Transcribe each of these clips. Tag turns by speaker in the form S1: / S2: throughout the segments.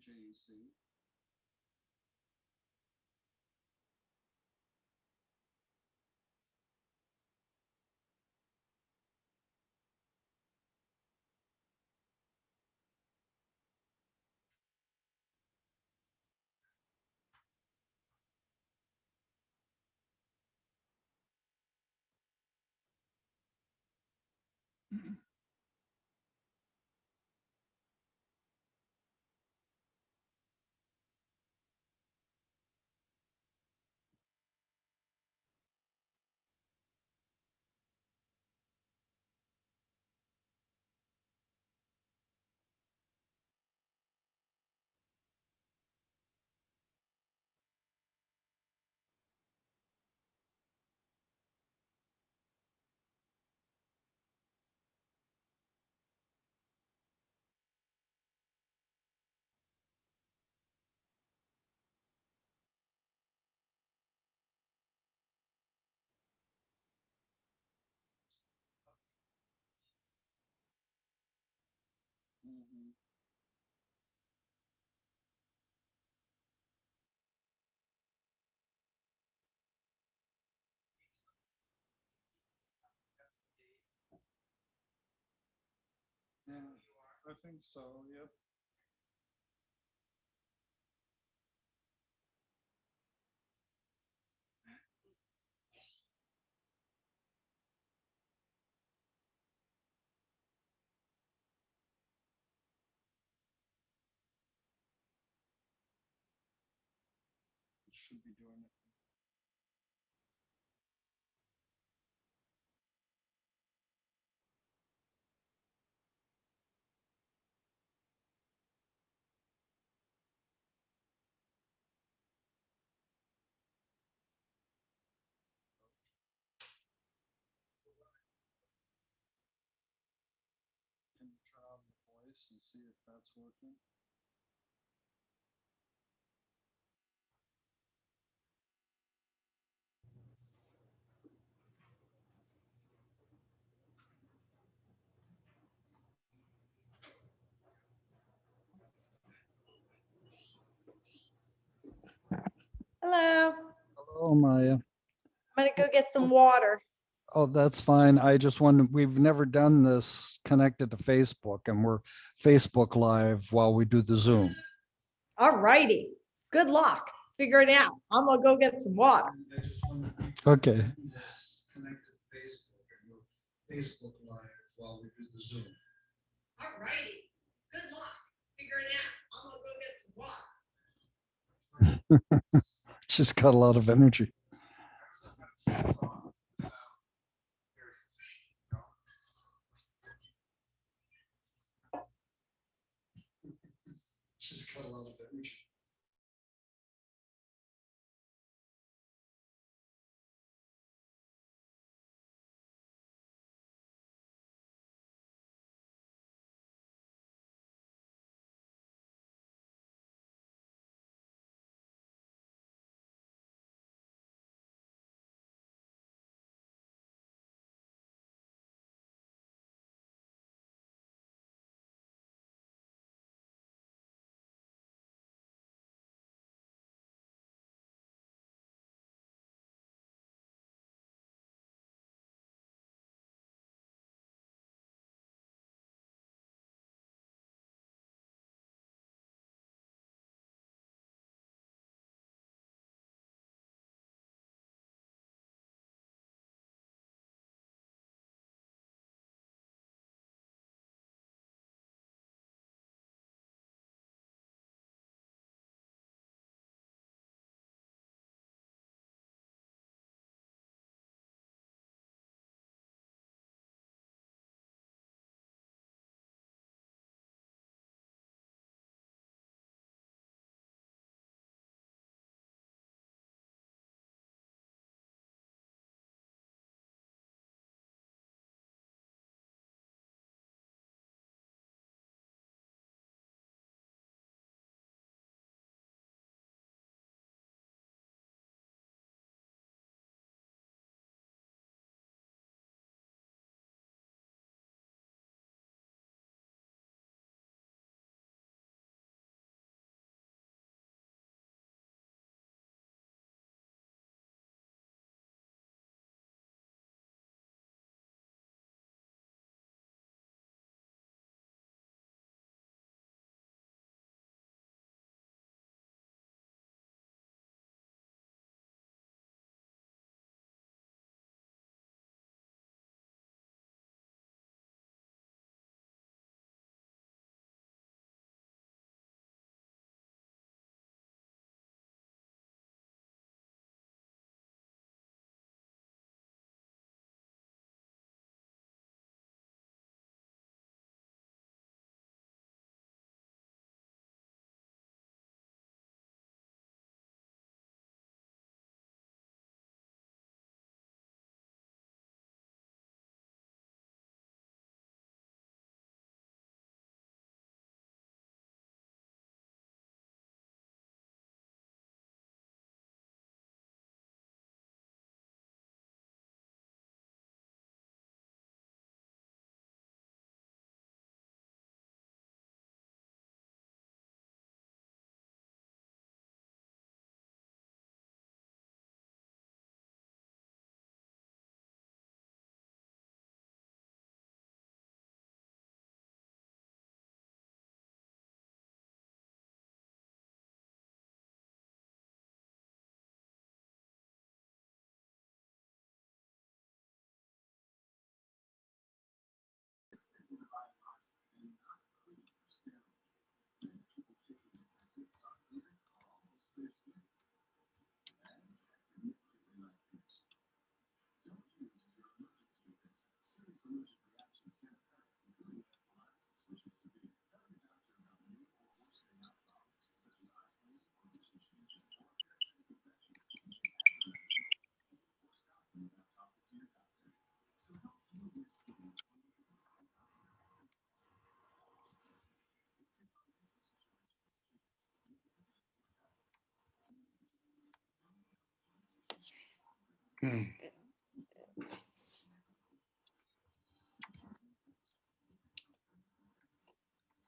S1: JEC. Mm-hmm. Yeah, I think so. Yep. It should be doing it. Can you try on the voice and see if that's working?
S2: Hello.
S1: Hello, Maya.
S2: I'm gonna go get some water.
S1: Oh, that's fine. I just wanted, we've never done this connected to Facebook, and we're Facebook Live while we do the Zoom.
S2: All righty. Good luck. Figure it out. I'm gonna go get some water.
S1: Okay. Connected to Facebook, and we're Facebook Live while we do the Zoom.
S2: All righty. Good luck. Figure it out. I'm gonna go get some water.
S1: She's got a lot of energy. She's got a lot of energy.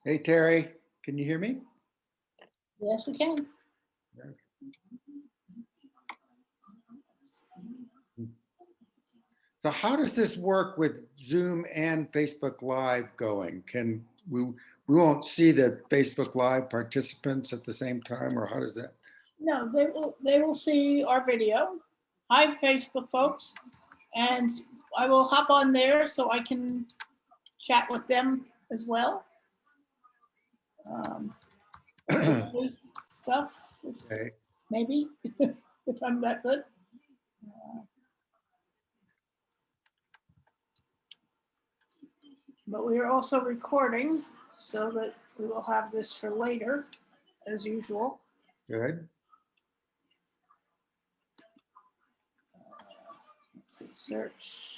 S3: Hey, Terry, can you hear me?
S2: Yes, we can.
S3: So how does this work with Zoom and Facebook Live going? Can we won't see the Facebook Live participants at the same time, or how does that?
S4: No, they will see our video. Hi, Facebook folks. And I will hop on there so I can chat with them as well. Stuff,
S3: Okay.
S4: maybe, if I'm that good. But we are also recording so that we will have this for later, as usual.
S3: Good.
S4: Let's see, search.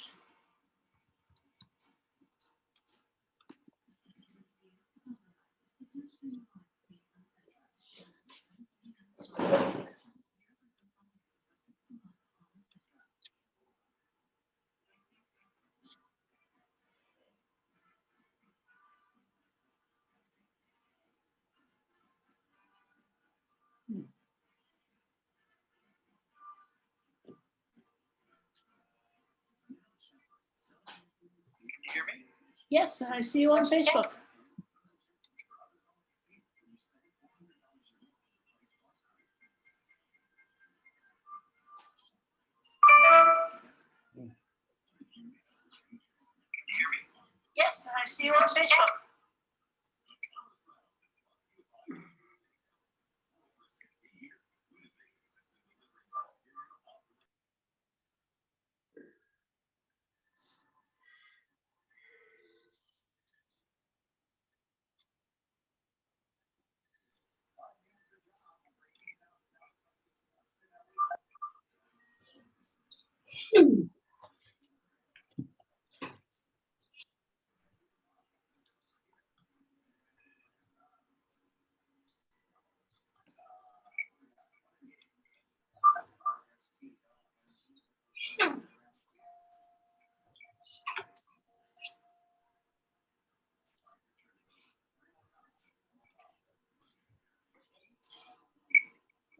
S4: Yes, and I see you on Facebook. Yes, and I see you on Facebook.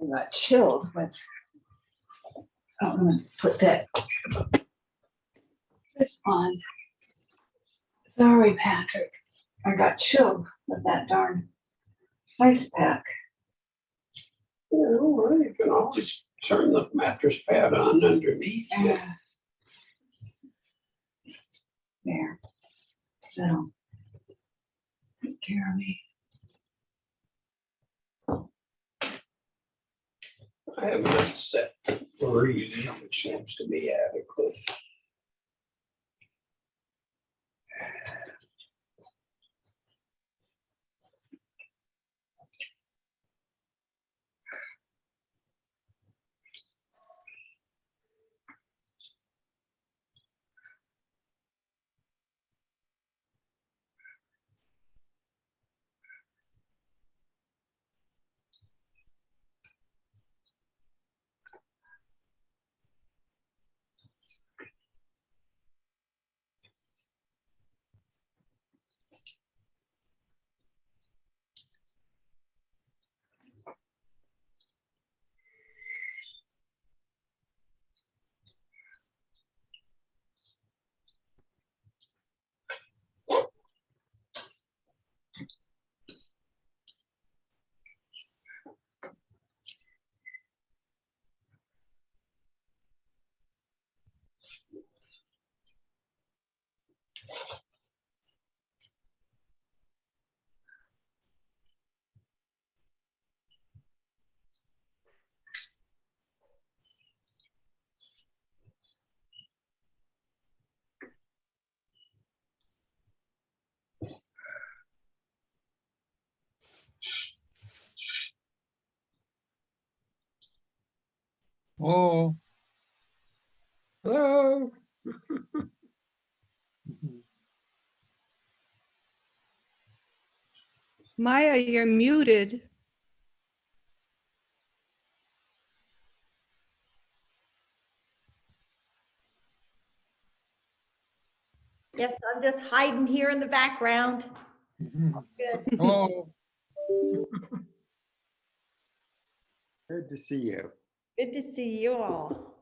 S5: I got chilled with, I'm gonna put that this on. Sorry, Patrick. I got chilled with that darn ice pack.
S6: Yeah, well, you can always turn the mattress pad on underneath you.
S5: There. So, take care of me.
S6: I have it set to 3, which seems to be adequate.
S1: Oh,
S6: Hello.
S7: Maya, you're muted.
S2: Yes, I'm just hiding here in the background. Good.
S8: Hello.
S3: Good to see you.
S2: Good to see you all.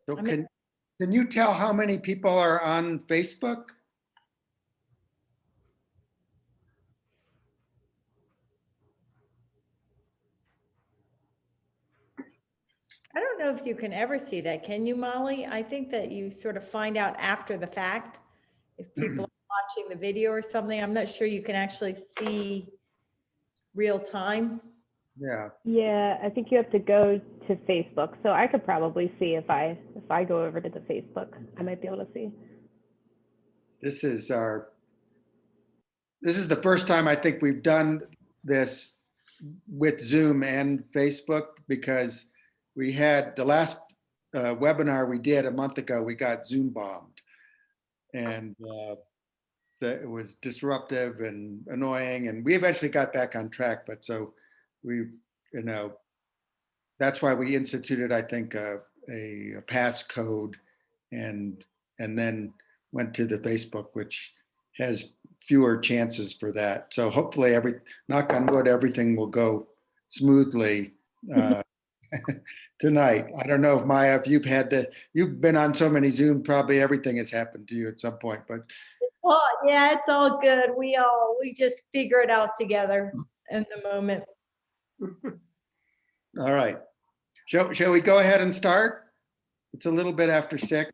S3: So
S2: I'm in-
S3: can you tell how many people are on Facebook?
S2: I don't know if you can ever see that. Can you, Molly? I think that you sort of find out after the fact if people are watching the video or something. I'm not sure you can actually see real time.
S3: Yeah,
S9: Yeah, I think you have to go to Facebook. So I could probably see if I go over to the Facebook, I might be able to see.
S3: this is the first time I think we've done this with Zoom and Facebook, because we had the last webinar we did a month ago, we got Zoom bombed. And it was disruptive and annoying, and we eventually got back on track. But so we've, that's why we instituted, I think, a passcode, and then went to the Facebook, which has fewer chances for that. So hopefully, knock on wood, everything will go smoothly tonight. I don't know if Maya, if you've been on so many Zoom, probably everything has happened to you at some point, but.
S2: Well, yeah, it's all good. We just figure it out together in the moment.
S3: All right. Shall we go ahead and start? It's a little bit after 6.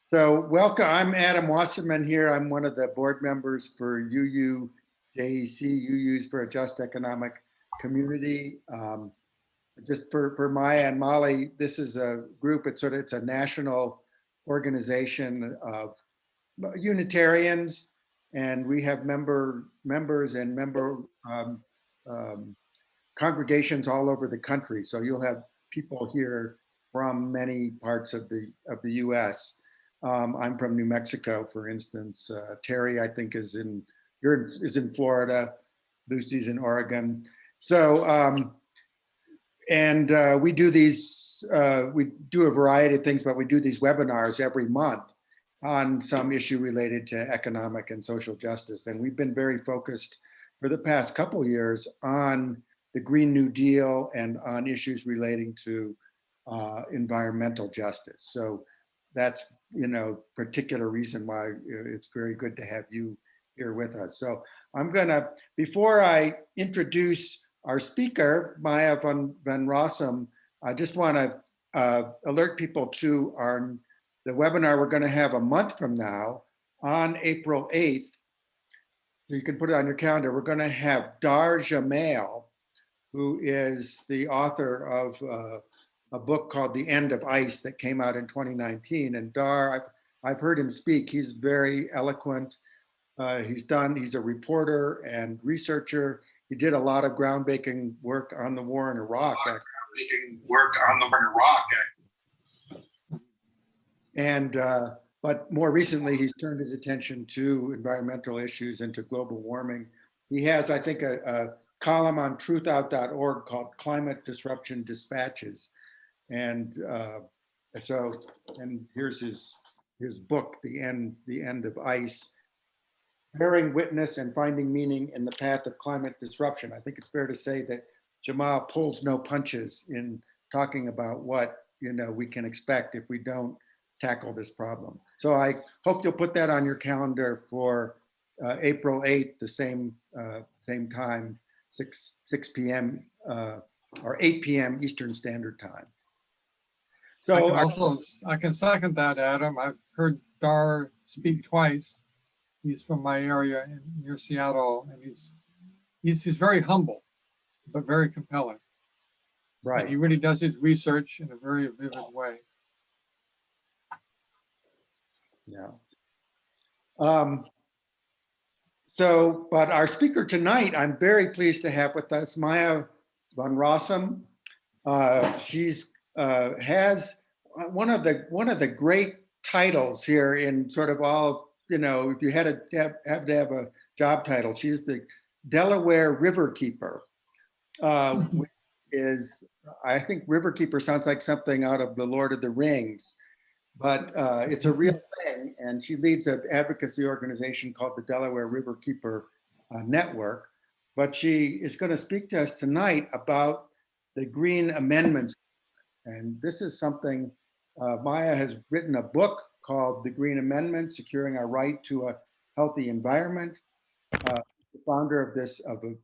S3: So welcome. I'm Adam Wasserman here. I'm one of the board members for UU JEC, UU's for a Just Economic Community. Just for Maya and Molly, this is a group. It's a national organization of Unitarians, and we have members and member congregations all over the country. So you'll have people here from many parts of the U.S. I'm from New Mexico, for instance. Terry, I think, is in Florida. Lucy's in Oregon. So we do these. We do a variety of things, but we do these webinars every month on some issue related to economic and social justice. And we've been very focused for the past couple of years on the Green New Deal and on issues relating to environmental justice. So that's, particular reason why it's very good to have you here with us. So I'm gonna, before I introduce our speaker, Maya van Rossum, I just wanna alert people to the webinar we're gonna have a month from now on April 8th. So you can put it on your calendar. We're gonna have Dar Jamail, who is the author of a book called The End of Ice that came out in 2019. And Dar, I've heard him speak. He's very eloquent. He's a reporter and researcher. He did a lot of groundbreaking work on the war in Iraq. But more recently, he's turned his attention to environmental issues and to global warming. He has, I think, a column on truthout.org called Climate Disruption Dispatches. And here's his book, The End of Ice, Bearing Witness and Finding Meaning in the Path of Climate Disruption. I think it's fair to say that Jamal pulls no punches in talking about what we can expect if we don't tackle this problem. So I hope you'll put that on your calendar for April 8th, the same time, 6 p.m. Or 8 p.m. Eastern Standard Time. So
S8: I can second that, Adam. I've heard Dar speak twice. He's from my area near Seattle, and he's very humble, but very compelling.
S3: Right.
S8: And he really does his research in a very vivid way.
S3: Yeah. But our speaker tonight, I'm very pleased to have with us Maya van Rossum. She's has one of the great titles here in sort of all, if you had to have a job title, she's the Delaware Riverkeeper, which is, I think Riverkeeper sounds like something out of the Lord of the Rings, but it's a real thing. And she leads an advocacy organization called the Delaware Riverkeeper Network. But she is going to speak to us tonight about the Green Amendments. And this is something, Maya has written a book called The Green Amendment, Securing Our Right to a Healthy Environment. The founder of a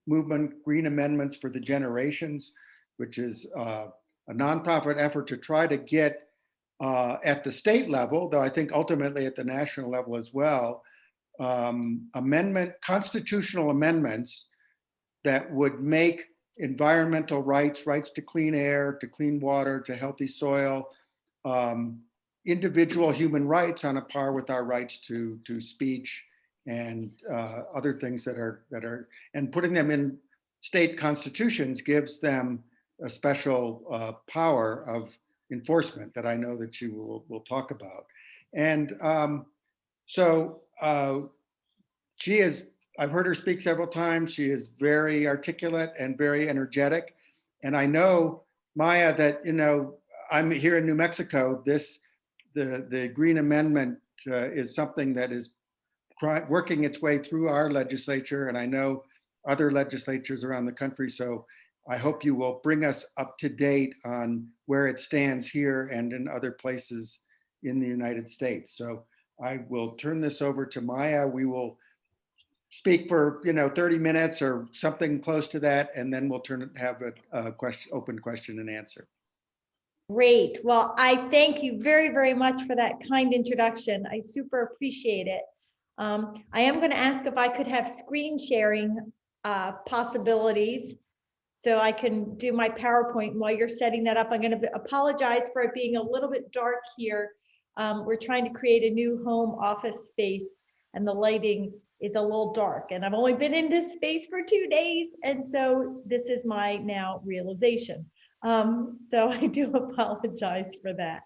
S3: movement, Green Amendments for the Generations, which is a nonprofit effort to try to get at the state level, though I think ultimately at the national level as well, constitutional amendments that would make environmental rights, rights to clean air, to clean water, to healthy soil, individual human rights on a par with our rights to speech and other things that are, and putting them in state constitutions gives them a special power of enforcement that I know that she will talk about. And so she is, I've heard her speak several times. She is very articulate and very energetic. And I know, Maya, that, you know, I'm here in New Mexico. The Green Amendment is something that is working its way through our legislature, and I know other legislatures around the country. So I hope you will bring us up to date on where it stands here and in other places in the United States. So I will turn this over to Maya. We will speak for 30 minutes or something close to that, and then we'll have a open question and answer.
S2: Great. Well, I thank you very, very much for that kind introduction. I super appreciate it. I am going to ask if I could have screen sharing possibilities so I can do my PowerPoint. And while you're setting that up, I'm going to apologize for it being a little bit dark here. We're trying to create a new home office space, and the lighting is a little dark. And I've only been in this space for 2 days. And so this is my now realization. So I do apologize for that.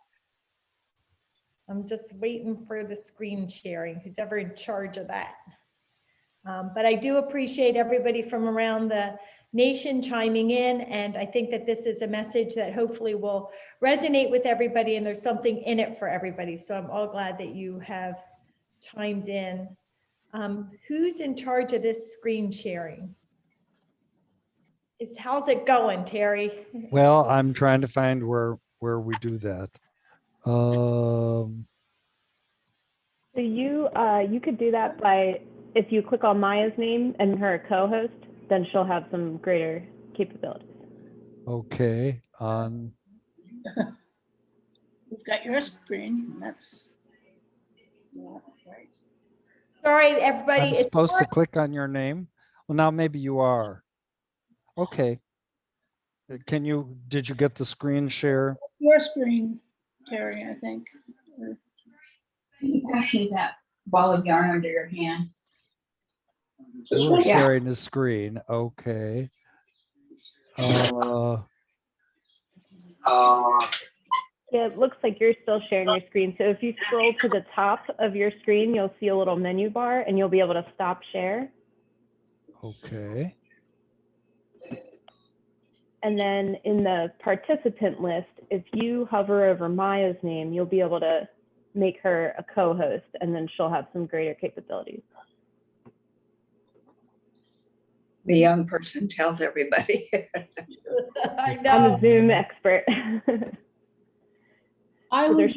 S2: I'm just waiting for the screen sharing, who's ever in charge of that. But I do appreciate everybody from around the nation chiming in. And I think that this is a message that hopefully will resonate with everybody, and there's something in it for everybody. So I'm all glad that you have chimed in. Who's in charge of this screen sharing? How's it going, Terry?
S1: Well, I'm trying to find where we do that.
S9: So you could do that by, if you click on Maya's name and her co-host, then she'll have some greater capabilities.
S1: Okay, on.
S4: We've got your screen. That's right.
S2: Sorry, everybody.
S1: I'm supposed to click on your name. Well, now maybe you are. Okay. Did you get the screen share?
S4: Your screen, Terry, I think.
S5: You pass me that ball of yarn under your hand.
S1: We're sharing the screen. Okay.
S9: Yeah, it looks like you're still sharing your screen. So if you scroll to the top of your screen, you'll see a little menu bar, and you'll be able to stop share.
S1: Okay.
S9: And then in the participant list, if you hover over Maya's name, you'll be able to make her a co-host, and then she'll have some greater capabilities.
S5: The young person tells everybody.
S2: I
S9: I'm
S2: know.
S9: a Zoom expert. So there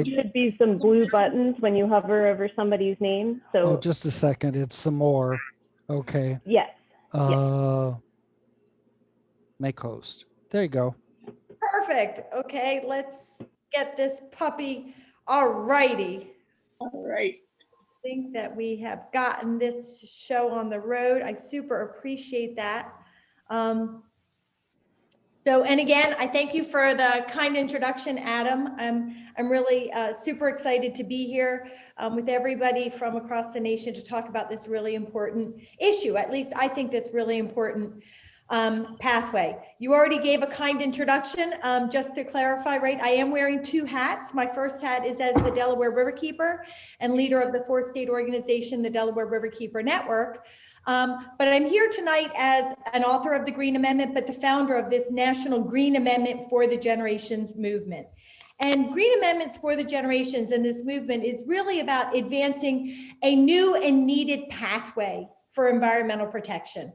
S9: should be some blue buttons when you hover over somebody's name. So
S1: Oh, just a second. It's some more. Okay.
S9: yes.
S1: Make host. There you go.
S2: Perfect. Okay, let's get this puppy. All righty.
S4: All right.
S2: I think that we have gotten this show on the road. I super appreciate that. And again, I thank you for the kind introduction, Adam. I'm really super excited to be here with everybody from across the nation to talk about this really important issue. At least I think this really important pathway. You already gave a kind introduction. Just to clarify, right? I am wearing 2 hats. My first hat is as the Delaware Riverkeeper and leader of the 4-state organization, the Delaware Riverkeeper Network. But I'm here tonight as an author of the Green Amendment, but the founder of this National Green Amendment for the Generations movement. And Green Amendments for the Generations and this movement is really about advancing a new and needed pathway for environmental protection.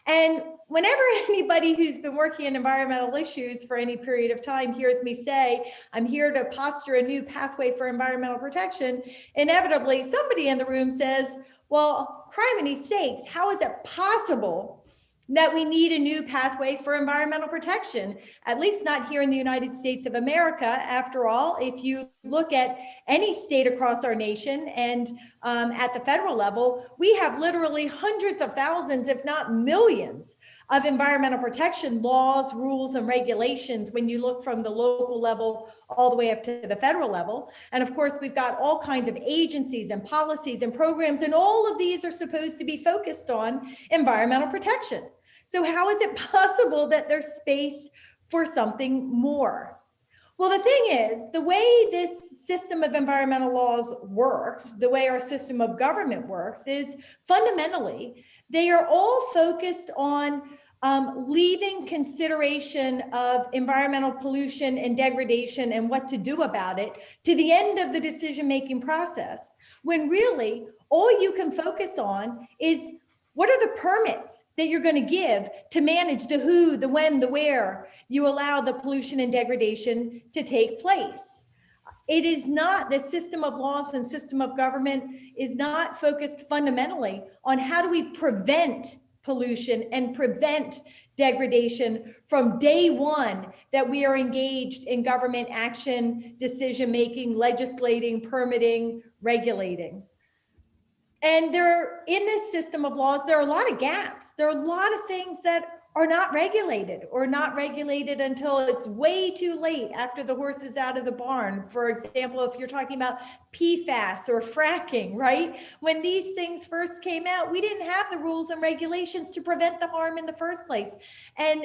S2: And whenever anybody who's been working in environmental issues for any period of time hears me say, I'm here to posture a new pathway for environmental protection, inevitably somebody in the room says, well, criminy sakes, how is it possible that we need a new pathway for environmental protection, at least not here in the United States of America? After all, if you look at any state across our nation and at the federal level, we have literally hundreds of thousands, if not millions, of environmental protection laws, rules, and regulations when you look from the local level all the way up to the federal level. And of course, we've got all kinds of agencies and policies and programs, and all of these are supposed to be focused on environmental protection. So how is it possible that there's space for something more? Well, the thing is, the way this system of environmental laws works, the way our system of government works, is fundamentally, they are all focused on leaving consideration of environmental pollution and degradation and what to do about it to the end of the decision-making process, when really all you can focus on is what are the permits that you're going to give to manage the who, the when, the where you allow the pollution and degradation to take place? It is not, the system of laws and system of government is not focused fundamentally on how do we prevent pollution and prevent degradation from day one that we are engaged in government action, decision-making, legislating, permitting, regulating. And in this system of laws, there are a lot of gaps. There are a lot of things that are not regulated or not regulated until it's way too late after the horse is out of the barn. For example, if you're talking about PFAS or fracking, right? When these things first came out, we didn't have the rules and regulations to prevent the harm in the first place. And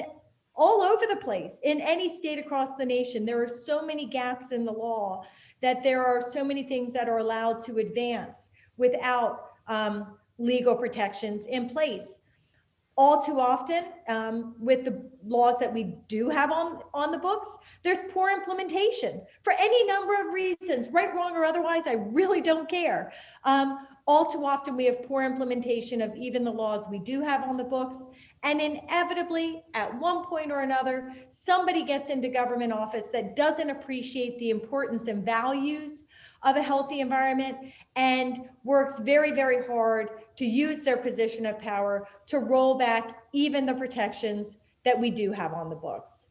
S2: all over the place, in any state across the nation, there are so many gaps in the law that there are so many things that are allowed to advance without legal protections in place. All too often, with the laws that we do have on the books, there's poor implementation for any number of reasons, right, wrong, or otherwise. I really don't care. All too often, we have poor implementation of even the laws we do have on the books. And inevitably, at one point or another, somebody gets into government office that doesn't appreciate the importance and values of a healthy environment and works very, very hard to use their position of power to roll back even the protections that we do have on the books.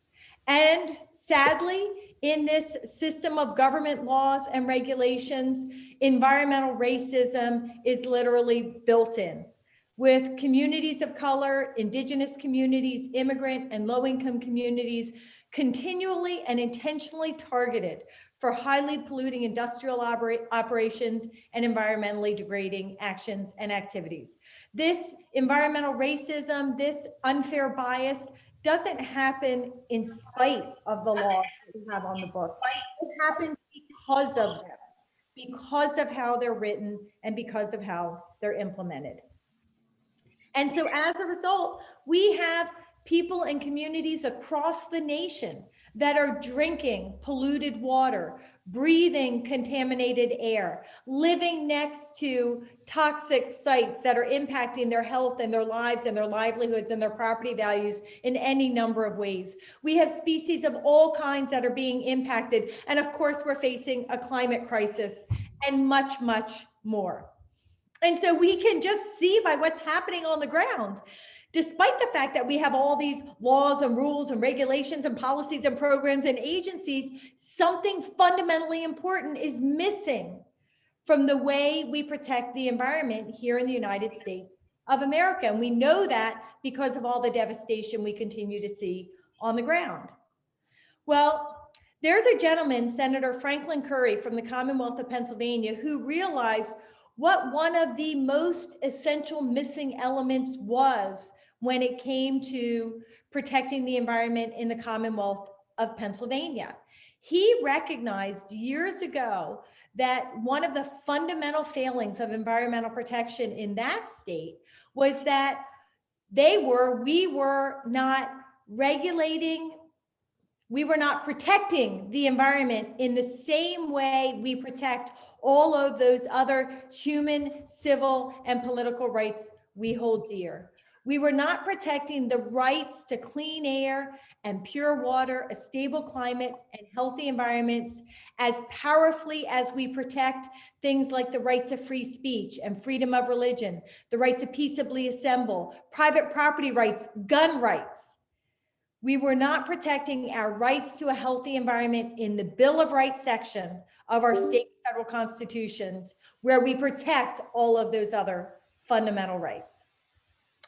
S2: And sadly, in this system of government laws and regulations, environmental racism is literally built in, with communities of color, indigenous communities, immigrant and low-income communities continually and intentionally targeted for highly polluting industrial operations and environmentally degrading actions and activities. This environmental racism, this unfair bias doesn't happen in spite of the laws that we have on the books. It happens because of them, because of how they're written and because of how they're implemented. And so as a result, we have people and communities across the nation that are drinking polluted water, breathing contaminated air, living next to toxic sites that are impacting their health and their lives and their livelihoods and their property values in any number of ways. We have species of all kinds that are being impacted. And of course, we're facing a climate crisis and much, much more. And so we can just see by what's happening on the ground, despite the fact that we have all these laws and rules and regulations and policies and programs and agencies, something fundamentally important is missing from the way we protect the environment here in the United States of America. And we know that because of all the devastation we continue to see on the ground. Well, there's a gentleman, Senator Franklin Curry from the Commonwealth of Pennsylvania, who realized what one of the most essential missing elements was when it came to protecting the environment in the Commonwealth of Pennsylvania. He recognized years ago that one of the fundamental failings of environmental protection in that state was that we were not regulating, we were not protecting the environment in the same way we protect all of those other human, civil, and political rights we hold dear. We were not protecting the rights to clean air and pure water, a stable climate, and healthy environments as powerfully as we protect things like the right to free speech and freedom of religion, the right to peaceably assemble, private property rights, gun rights. We were not protecting our rights to a healthy environment in the Bill of Rights section of our state and federal constitutions, where we protect all of those other fundamental rights.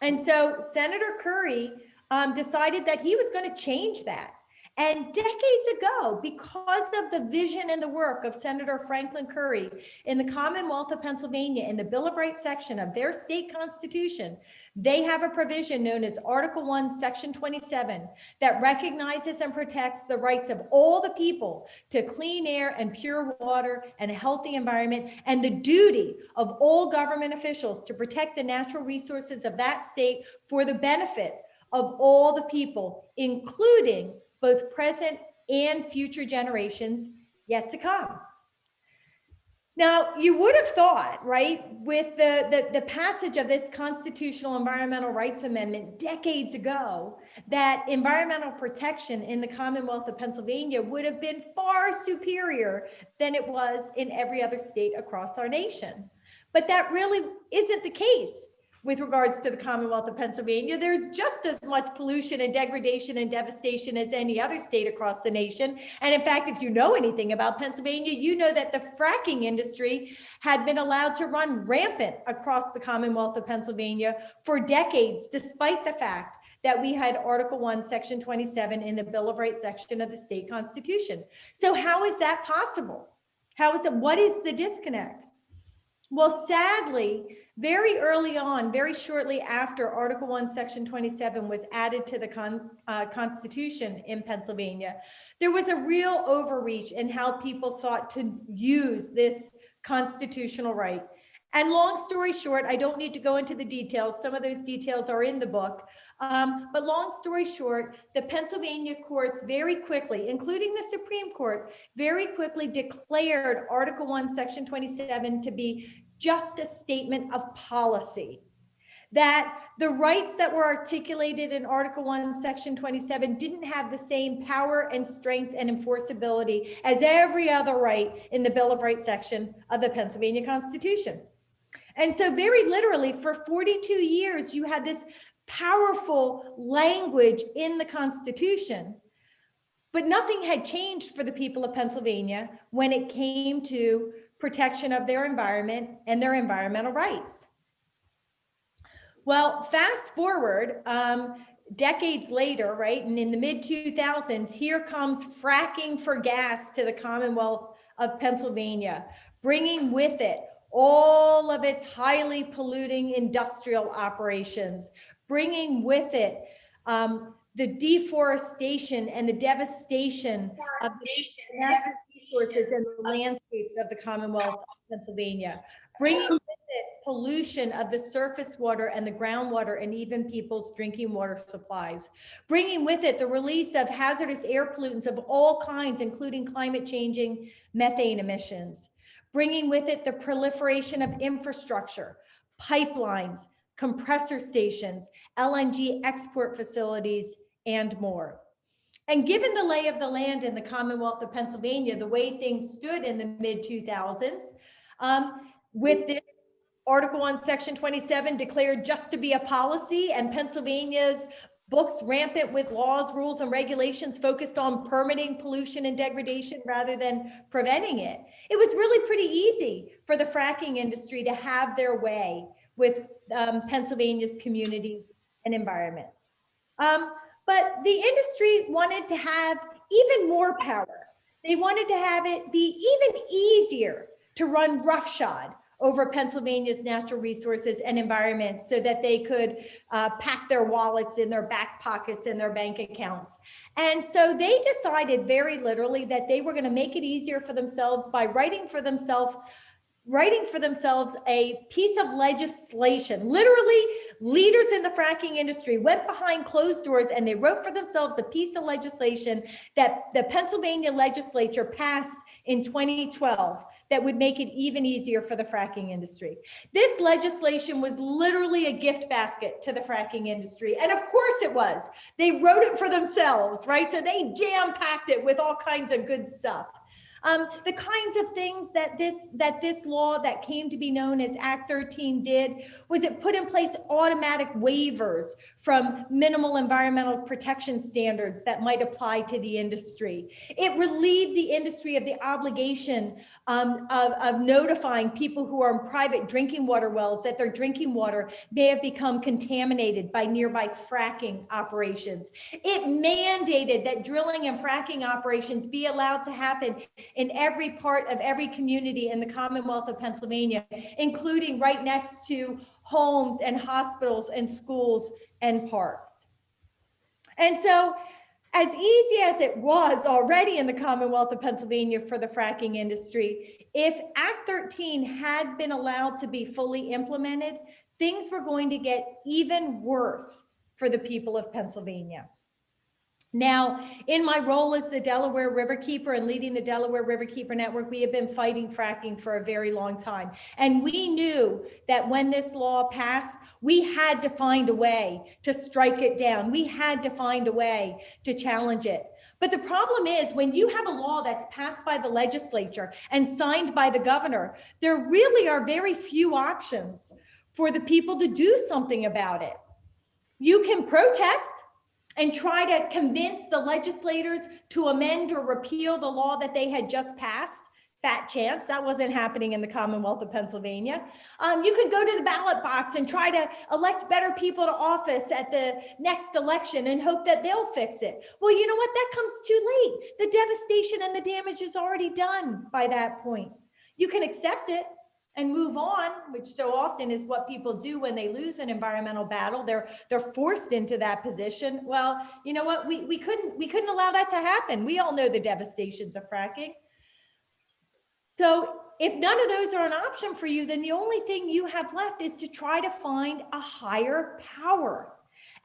S2: And so Senator Curry decided that he was going to change that. And decades ago, because of the vision and the work of Senator Franklin Curry in the Commonwealth of Pennsylvania, in the Bill of Rights section of their state constitution, they have a provision known as Article 1, Section 27, that recognizes and protects the rights of all the people to clean air and pure water and a healthy environment, and the duty of all government officials to protect the natural resources of that state for the benefit of all the people, including both present and future generations yet to come. Now, you would have thought, right, with the passage of this constitutional environmental rights amendment decades ago, that environmental protection in the Commonwealth of Pennsylvania would have been far superior than it was in every other state across our nation. But that really isn't the case. With regards to the Commonwealth of Pennsylvania, there's just as much pollution and degradation and devastation as any other state across the nation. And in fact, if you know anything about Pennsylvania, you know that the fracking industry had been allowed to run rampant across the Commonwealth of Pennsylvania for decades, despite the fact that we had Article 1, Section 27 in the Bill of Rights section of the state constitution. So how is that possible? What is the disconnect? Well, sadly, very early on, very shortly after Article 1, Section 27 was added to the Constitution in Pennsylvania, there was a real overreach in how people sought to use this constitutional right. And long story short, I don't need to go into the details. Some of those details are in the book. But long story short, the Pennsylvania courts very quickly, including the Supreme Court, very quickly declared Article 1, Section 27 to be just a statement of policy. That the rights that were articulated in Article 1, Section 27 didn't have the same power and strength and enforceability as every other right in the Bill of Rights section of the Pennsylvania Constitution. And so very literally for 42 years, you had this powerful language in the Constitution, but nothing had changed for the people of Pennsylvania when it came to protection of their environment and their environmental rights. Well, fast forward decades later, right? And in the mid 2000s, here comes fracking for gas to the Commonwealth of Pennsylvania, bringing with it all of its highly polluting industrial operations, bringing with it the deforestation and the devastation of the natural resources and the landscapes of the Commonwealth of Pennsylvania, bringing with it pollution of the surface water and the groundwater and even people's drinking water supplies, bringing with it the release of hazardous air pollutants of all kinds, including climate changing methane emissions, bringing with it the proliferation of infrastructure, pipelines, compressor stations, LNG export facilities, and more. And given the lay of the land in the Commonwealth of Pennsylvania, the way things stood in the mid 2000s, with this Article 1, Section 27 declared just to be a policy, and Pennsylvania's books rampant with laws, rules, and regulations focused on permitting pollution and degradation rather than preventing it, it was really pretty easy for the fracking industry to have their way with Pennsylvania's communities and environments. But the industry wanted to have even more power. They wanted to have it be even easier to run roughshod over Pennsylvania's natural resources and environment so that they could pack their wallets in their back pockets and their bank accounts. And so they decided very literally that they were going to make it easier for themselves by writing for themselves a piece of legislation. Literally, leaders in the fracking industry went behind closed doors and they wrote for themselves a piece of legislation that the Pennsylvania legislature passed in 2012 that would make it even easier for the fracking industry. This legislation was literally a gift basket to the fracking industry. And of course it was. They wrote it for themselves, right? So they jam-packed it with all kinds of good stuff. The kinds of things that this law that came to be known as Act 13 did was it put in place automatic waivers from minimal environmental protection standards that might apply to the industry. It relieved the industry of the obligation of notifying people who are in private drinking water wells that their drinking water may have become contaminated by nearby fracking operations. It mandated that drilling and fracking operations be allowed to happen in every part of every community in the Commonwealth of Pennsylvania, including right next to homes and hospitals and schools and parks. And so, as easy as it was already in the Commonwealth of Pennsylvania for the fracking industry, if Act 13 had been allowed to be fully implemented, things were going to get even worse for the people of Pennsylvania. Now, in my role as the Delaware Riverkeeper and leading the Delaware Riverkeeper Network, we have been fighting fracking for a very long time. And we knew that when this law passed, we had to find a way to strike it down. We had to find a way to challenge it. But the problem is when you have a law that's passed by the legislature and signed by the governor, there really are very few options for the people to do something about it. You can protest and try to convince the legislators to amend or repeal the law that they had just passed. Fat chance, that wasn't happening in the Commonwealth of Pennsylvania. You could go to the ballot box and try to elect better people to office at the next election and hope that they'll fix it. Well, you know what? That comes too late. The devastation and the damage is already done by that point. You can accept it and move on, which so often is what people do when they lose an environmental battle. They're forced into that position. Well, you know what? We couldn't allow that to happen. We all know the devastations of fracking. So if none of those are an option for you, then the only thing you have left is to try to find a higher power.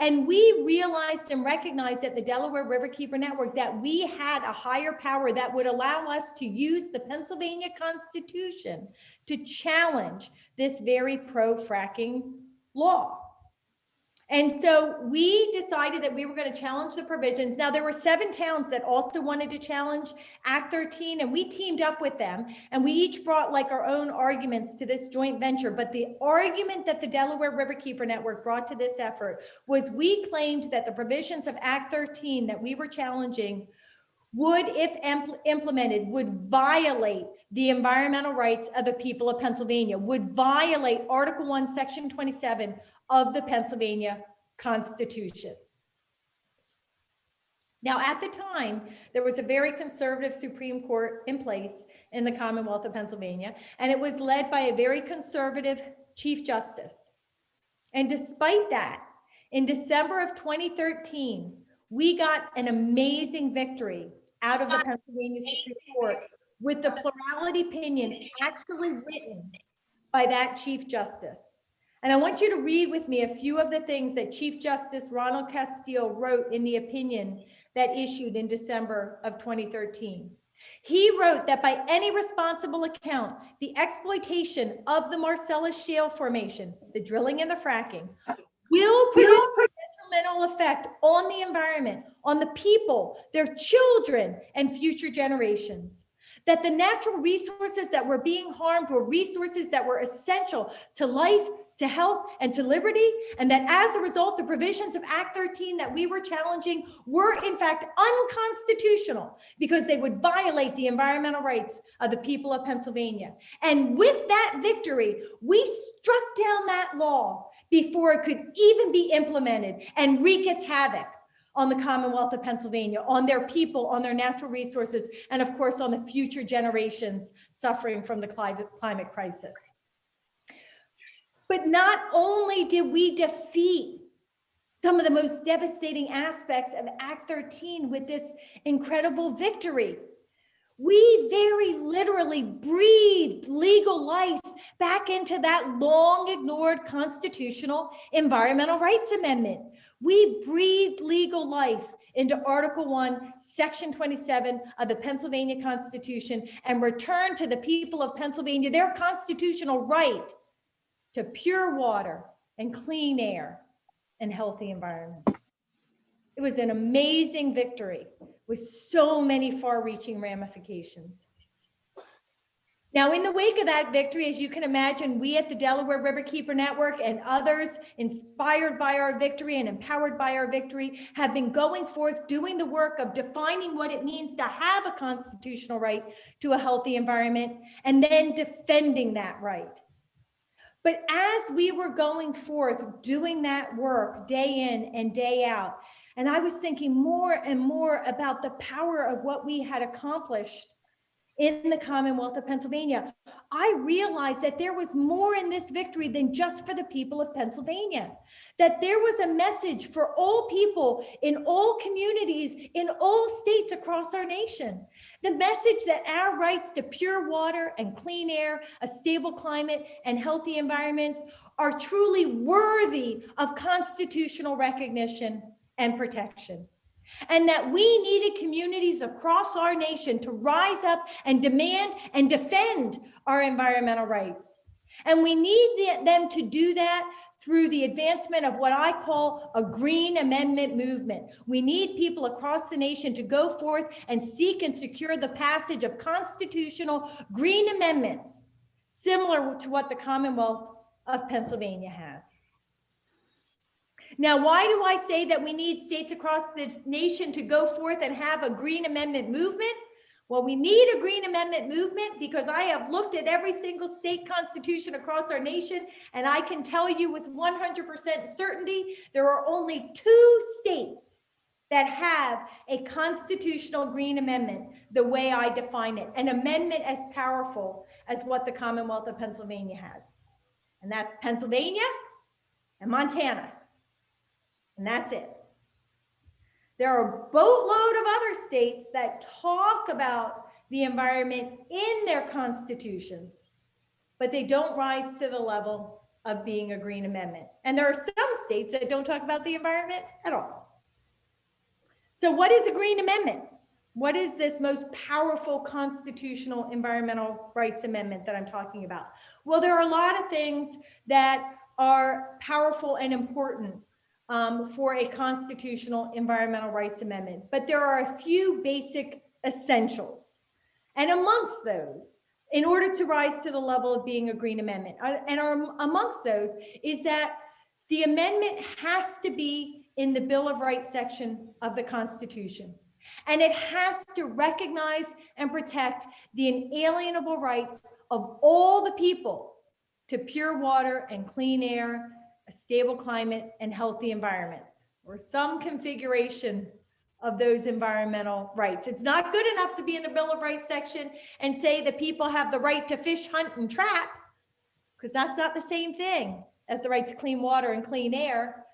S2: And we realized and recognized at the Delaware Riverkeeper Network that we had a higher power that would allow us to use the Pennsylvania Constitution to challenge this very pro-fracking law. And so we decided that we were going to challenge the provisions. Now, there were 7 towns that also wanted to challenge Act 13, and we teamed up with them, and we each brought like our own arguments to this joint venture. But the argument that the Delaware Riverkeeper Network brought to this effort was we claimed that the provisions of Act 13 that we were challenging would, if implemented, would violate the environmental rights of the people of Pennsylvania, would violate Article 1, Section 27 of the Pennsylvania Constitution. Now, at the time, there was a very conservative Supreme Court in place in the Commonwealth of Pennsylvania, and it was led by a very conservative Chief Justice. And despite that, in December of 2013, we got an amazing victory out of the Pennsylvania Supreme Court with the plurality opinion actually written by that Chief Justice. And I want you to read with me a few of the things that Chief Justice Ronald Castile wrote in the opinion that issued in December of 2013. He wrote that by any responsible account, the exploitation of the Marcellus Shale Formation, the drilling and the fracking, will produce a detrimental effect on the environment, on the people, their children, and future generations. That the natural resources that were being harmed were resources that were essential to life, to health, and to liberty, and that as a result, the provisions of Act 13 that we were challenging were in fact unconstitutional because they would violate the environmental rights of the people of Pennsylvania. And with that victory, we struck down that law before it could even be implemented and wreak its havoc on the Commonwealth of Pennsylvania, on their people, on their natural resources, and of course, on the future generations suffering from the climate crisis. But not only did we defeat some of the most devastating aspects of Act 13 with this incredible victory, we very literally breathed legal life back into that long ignored constitutional environmental rights amendment. We breathed legal life into Article 1, Section 27 of the Pennsylvania Constitution and returned to the people of Pennsylvania their constitutional right to pure water and clean air and healthy environments. It was an amazing victory with so many far-reaching ramifications. Now, in the wake of that victory, as you can imagine, we at the Delaware Riverkeeper Network and others inspired by our victory and empowered by our victory have been going forth doing the work of defining what it means to have a constitutional right to a healthy environment and then defending that right. But as we were going forth doing that work day in and day out, and I was thinking more and more about the power of what we had accomplished in the Commonwealth of Pennsylvania, I realized that there was more in this victory than just for the people of Pennsylvania, that there was a message for all people in all communities, in all states across our nation. The message that our rights to pure water and clean air, a stable climate, and healthy environments are truly worthy of constitutional recognition and protection. And that we needed communities across our nation to rise up and demand and defend our environmental rights. And we need them to do that through the advancement of what I call a green amendment movement. We need people across the nation to go forth and seek and secure the passage of constitutional green amendments, similar to what the Commonwealth of Pennsylvania has. Now, why do I say that we need states across this nation to go forth and have a green amendment movement? Well, we need a green amendment movement because I have looked at every single state constitution across our nation, and I can tell you with 100% certainty, there are only 2 states that have a constitutional green amendment the way I define it, an amendment as powerful as what the Commonwealth of Pennsylvania has. And that's Pennsylvania and Montana. And that's it. There are a boatload of other states that talk about the environment in their constitutions, but they don't rise to the level of being a green amendment. And there are some states that don't talk about the environment at all. So what is a green amendment? What is this most powerful constitutional environmental rights amendment that I'm talking about? Well, there are a lot of things that are powerful and important for a constitutional environmental rights amendment, but there are a few basic essentials. And amongst those, in order to rise to the level of being a green amendment, amongst those is that the amendment has to be in the Bill of Rights section of the Constitution. And it has to recognize and protect the inalienable rights of all the people to pure water and clean air, a stable climate, and healthy environments, or some configuration of those environmental rights. It's not good enough to be in the Bill of Rights section and say that people have the right to fish, hunt, and trap, because that's not the same thing as the right to clean water and clean air.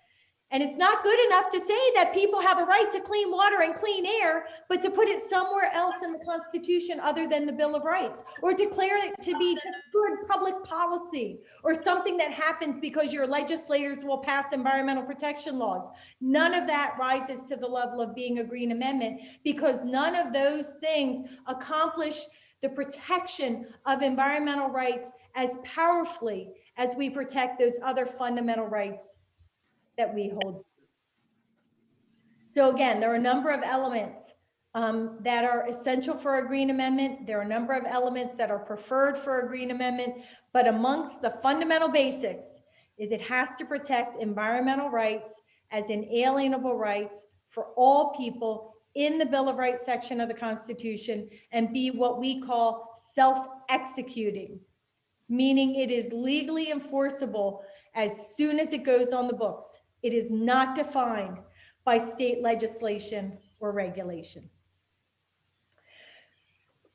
S2: And it's not good enough to say that people have a right to clean water and clean air, but to put it somewhere else in the Constitution other than the Bill of Rights, or declare it to be just good public policy, or something that happens because your legislators will pass environmental protection laws. None of that rises to the level of being a green amendment, because none of those things accomplish the protection of environmental rights as powerfully as we protect those other fundamental rights that we hold. So again, there are a number of elements that are essential for a green amendment. There are a number of elements that are preferred for a green amendment, but amongst the fundamental basics is it has to protect environmental rights as inalienable rights for all people in the Bill of Rights section of the Constitution, and be what we call self-executing, meaning it is legally enforceable as soon as it goes on the books. It is not defined by state legislation or regulation.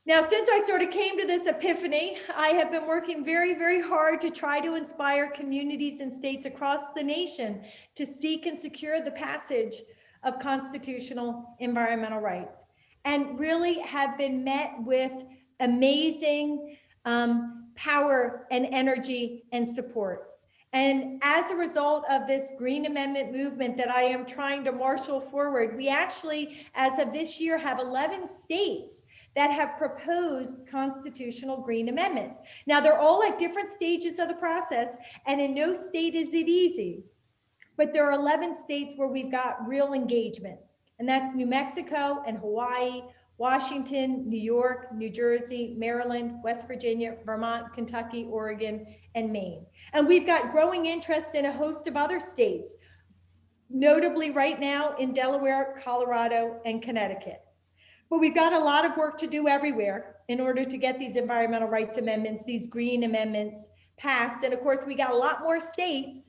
S2: Now, since I sort of came to this epiphany, I have been working very, very hard to try to inspire communities and states across the nation to seek and secure the passage of constitutional environmental rights, and really have been met with amazing power and energy and support. And as a result of this Green Amendment movement that I am trying to marshal forward, we actually, as of this year, have 11 states that have proposed constitutional green amendments. Now, they're all at different stages of the process, and in no state is it easy, but there are 11 states where we've got real engagement, and that's New Mexico and Hawaii, Washington, New York, New Jersey, Maryland, West Virginia, Vermont, Kentucky, Oregon, and Maine. And we've got growing interest in a host of other states, notably right now in Delaware, Colorado, and Connecticut. But we've got a lot of work to do everywhere in order to get these environmental rights amendments, these green amendments passed. And of course, we got a lot more states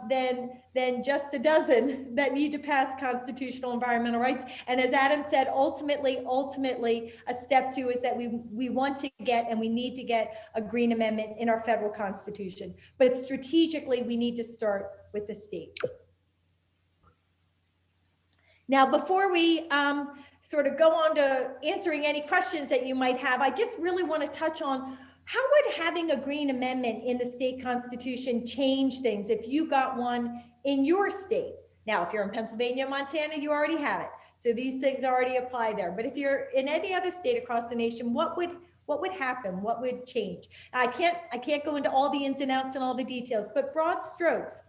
S2: than just a dozen that need to pass constitutional environmental rights. And as Adam said, ultimately, a step 2 is that we want to get, and we need to get, a green amendment in our federal constitution. But strategically, we need to start with the states. Now, before we sort of go on to answering any questions that you might have, I just really want to touch on, how would having a green amendment in the state constitution change things if you got one in your state? Now, if you're in Pennsylvania, Montana, you already have it. So these things already apply there. But if you're in any other state across the nation, what would happen? What would change? I can't go into all the ins and outs and all the details, but broad strokes,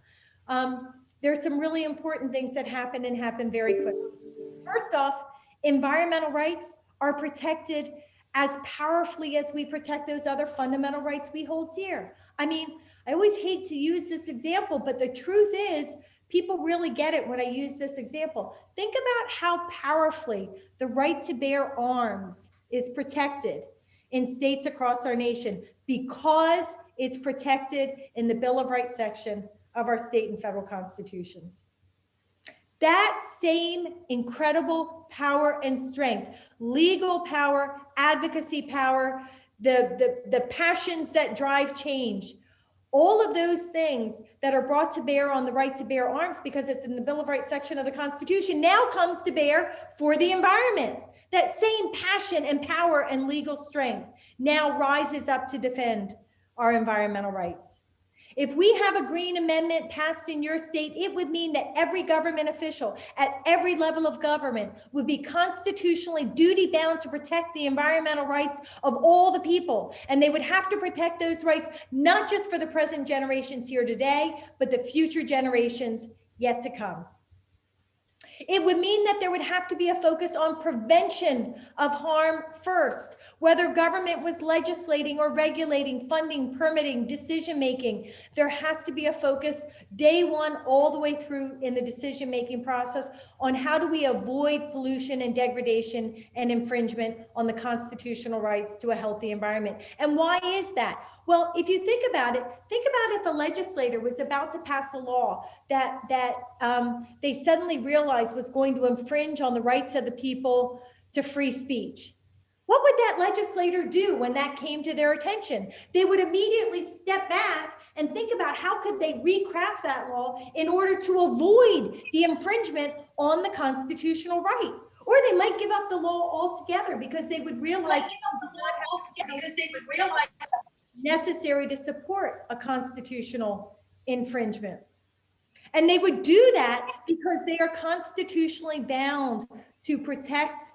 S2: there's some really important things that happen and happen very quickly. First off, environmental rights are protected as powerfully as we protect those other fundamental rights we hold dear. I mean, I always hate to use this example, but the truth is, people really get it when I use this example. Think about how powerfully the right to bear arms is protected in states across our nation, because it's protected in the Bill of Rights section of our state and federal constitutions. That same incredible power and strength, legal power, advocacy power, the passions that drive change, all of those things that are brought to bear on the right to bear arms because it's in the Bill of Rights section of the Constitution, now comes to bear for the environment. That same passion and power and legal strength now rises up to defend our environmental rights. If we have a green amendment passed in your state, it would mean that every government official at every level of government would be constitutionally duty bound to protect the environmental rights of all the people. And they would have to protect those rights, not just for the present generations here today, but the future generations yet to come. It would mean that there would have to be a focus on prevention of harm first, whether government was legislating or regulating, funding, permitting, decision-making. There has to be a focus day one all the way through in the decision-making process on how do we avoid pollution and degradation and infringement on the constitutional rights to a healthy environment. And why is that? Well, if you think about it, if a legislator was about to pass a law that they suddenly realized was going to infringe on the rights of the people to free speech. What would that legislator do when that came to their attention? They would immediately step back and think about how could they recraft that law in order to avoid the infringement on the constitutional right. Or they might give up the law altogether because they would realize necessary to support a constitutional infringement. And they would do that because they are constitutionally bound to protect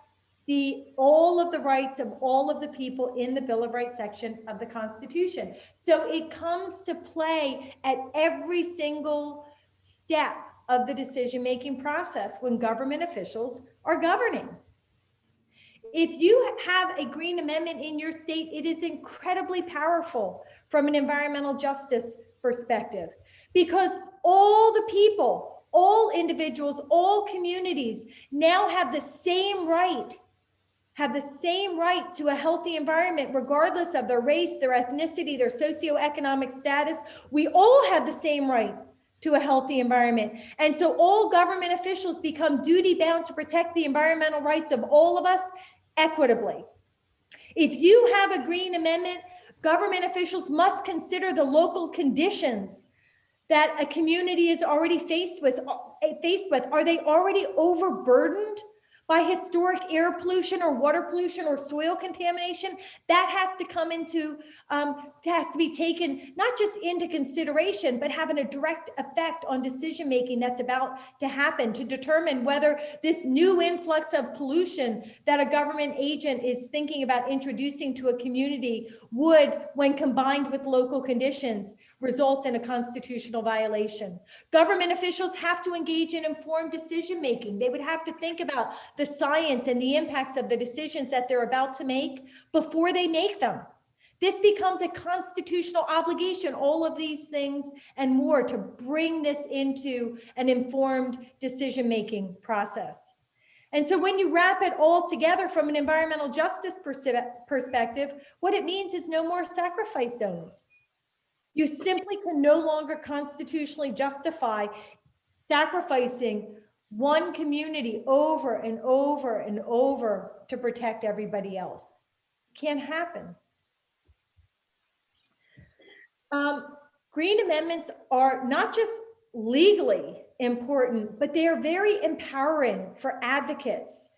S2: all of the rights of all of the people in the Bill of Rights section of the Constitution. So it comes to play at every single step of the decision-making process when government officials are governing. If you have a green amendment in your state, it is incredibly powerful from an environmental justice perspective, because all the people, all individuals, all communities now have the same right to a healthy environment, regardless of their race, their ethnicity, their socioeconomic status. We all have the same right to a healthy environment. And so all government officials become duty bound to protect the environmental rights of all of us equitably. If you have a green amendment, government officials must consider the local conditions that a community is already faced with. Are they already overburdened by historic air pollution or water pollution or soil contamination? That has to come into, has to be taken not just into consideration, but having a direct effect on decision-making that's about to happen to determine whether this new influx of pollution that a government agent is thinking about introducing to a community would, when combined with local conditions, result in a constitutional violation. Government officials have to engage in informed decision-making. They would have to think about the science and the impacts of the decisions that they're about to make before they make them. This becomes a constitutional obligation, all of these things and more, to bring this into an informed decision-making process. And so when you wrap it all together from an environmental justice perspective, what it means is no more sacrifice zones. You simply can no longer constitutionally justify sacrificing one community over and over and over to protect everybody else. It can't happen. Green amendments are not just legally important, but they are very empowering for advocates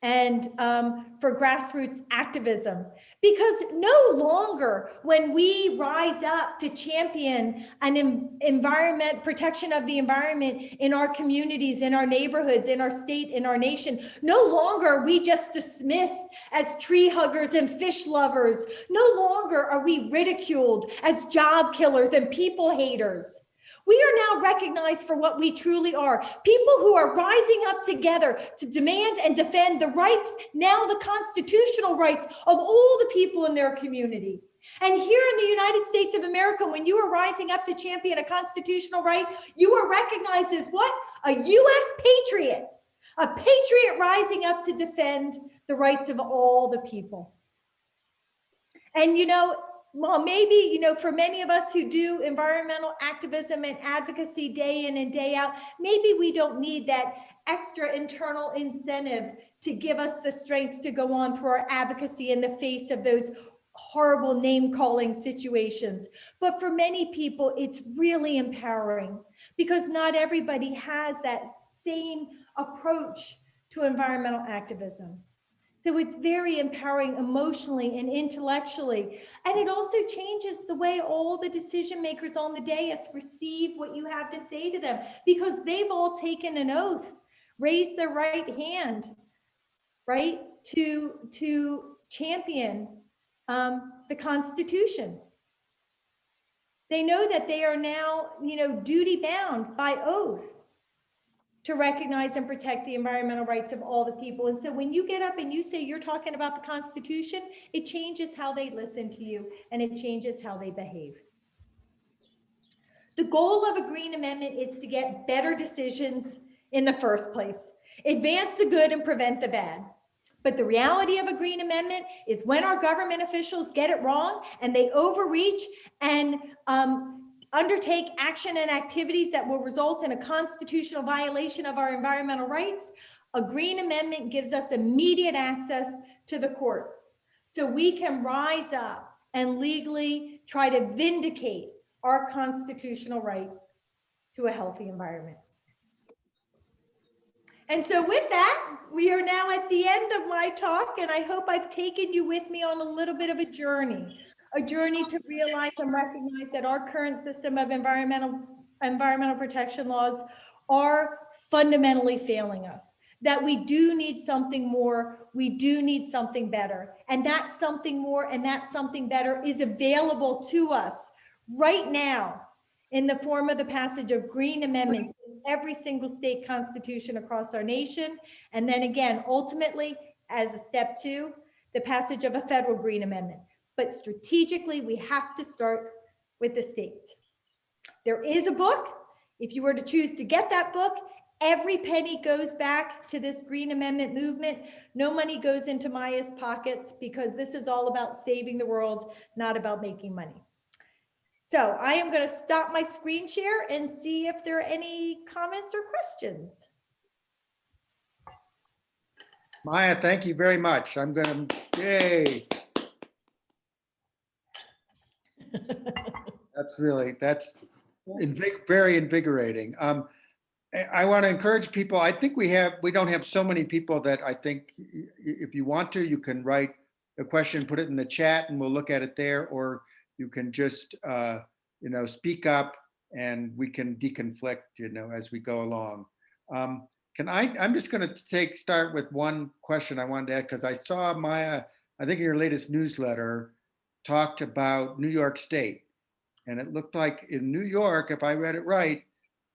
S2: and for grassroots activism, because no longer when we rise up to champion an environment, protection of the environment in our communities, in our neighborhoods, in our state, in our nation, no longer are we just dismissed as tree huggers and fish lovers. No longer are we ridiculed as job killers and people haters. We are now recognized for what we truly are, people who are rising up together to demand and defend the rights, now the constitutional rights of all the people in their community. And here in the United States of America, when you are rising up to champion a constitutional right, you are recognized as what? A US patriot, a patriot rising up to defend the rights of all the people. And well, maybe, for many of us who do environmental activism and advocacy day in and day out, maybe we don't need that extra internal incentive to give us the strength to go on through our advocacy in the face of those horrible name-calling situations. But for many people, it's really empowering because not everybody has that same approach to environmental activism. So it's very empowering emotionally and intellectually. And it also changes the way all the decision makers on the dais receive what you have to say to them, because they've all taken an oath, raised their right hand, right, to champion the Constitution. They know that they are now, duty bound by oath to recognize and protect the environmental rights of all the people. And so when you get up and you say you're talking about the Constitution, it changes how they listen to you and it changes how they behave. The goal of a Green Amendment is to get better decisions in the first place, advance the good and prevent the bad. But the reality of a Green Amendment is when our government officials get it wrong and they overreach and undertake action and activities that will result in a constitutional violation of our environmental rights, a Green Amendment gives us immediate access to the courts. So we can rise up and legally try to vindicate our constitutional right to a healthy environment. And so with that, we are now at the end of my talk, and I hope I've taken you with me on a little bit of a journey to realize and recognize that our current system of environmental protection laws are fundamentally failing us, that we do need something more, we do need something better. And that something more and that something better is available to us right now in the form of the passage of Green Amendments in every single state constitution across our nation. And then again, ultimately, as a step 2, the passage of a federal Green Amendment. But strategically, we have to start with the states. There is a book. If you were to choose to get that book, every penny goes back to this Green Amendment movement. No money goes into Maya's pockets because this is all about saving the world, not about making money. So I am going to stop my screen share and see if there are any comments or questions.
S3: Maya, thank you very much. I'm going to, yay. That's very invigorating. I want to encourage people. I think we don't have so many people that I think if you want to, you can write a question, put it in the chat and we'll look at it there, or you can just, speak up and we can deconflict, as we go along. I'm just going to start with one question I wanted to add, because I saw Maya, I think in your latest newsletter, talked about New York State. And it looked like in New York, if I read it right,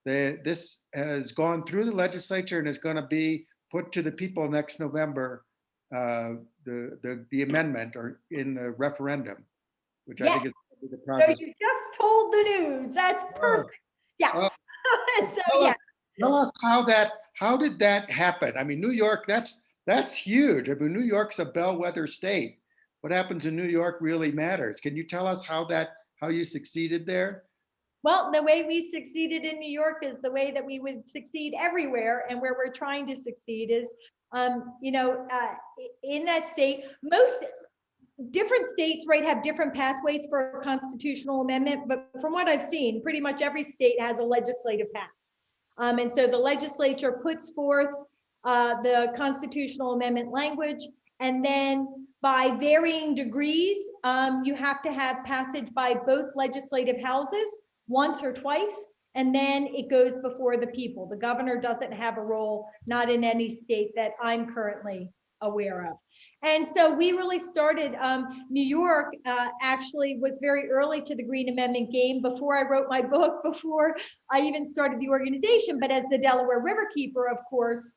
S3: this has gone through the legislature and is going to be put to the people next November, the amendment or in the referendum, which I think is the
S2: So
S3: process.
S2: you just told the news. That's perfect. Yeah. So yeah.
S3: Tell us how did that happen? I mean, New York, that's huge. I mean, New York's a bellwether state. What happens in New York really matters. Can you tell us how you succeeded there?
S2: Well, the way we succeeded in New York is the way that we would succeed everywhere, and where we're trying to succeed is, in that state, most different states, right, have different pathways for a constitutional amendment, but from what I've seen, pretty much every state has a legislative path. And so the legislature puts forth the constitutional amendment language, and then by varying degrees, you have to have passage by both legislative houses once or twice, and then it goes before the people. The governor doesn't have a role, not in any state that I'm currently aware of. And so we really started, New York actually was very early to the Green Amendment game before I wrote my book, before I even started the organization. But as the Delaware Riverkeeper, of course,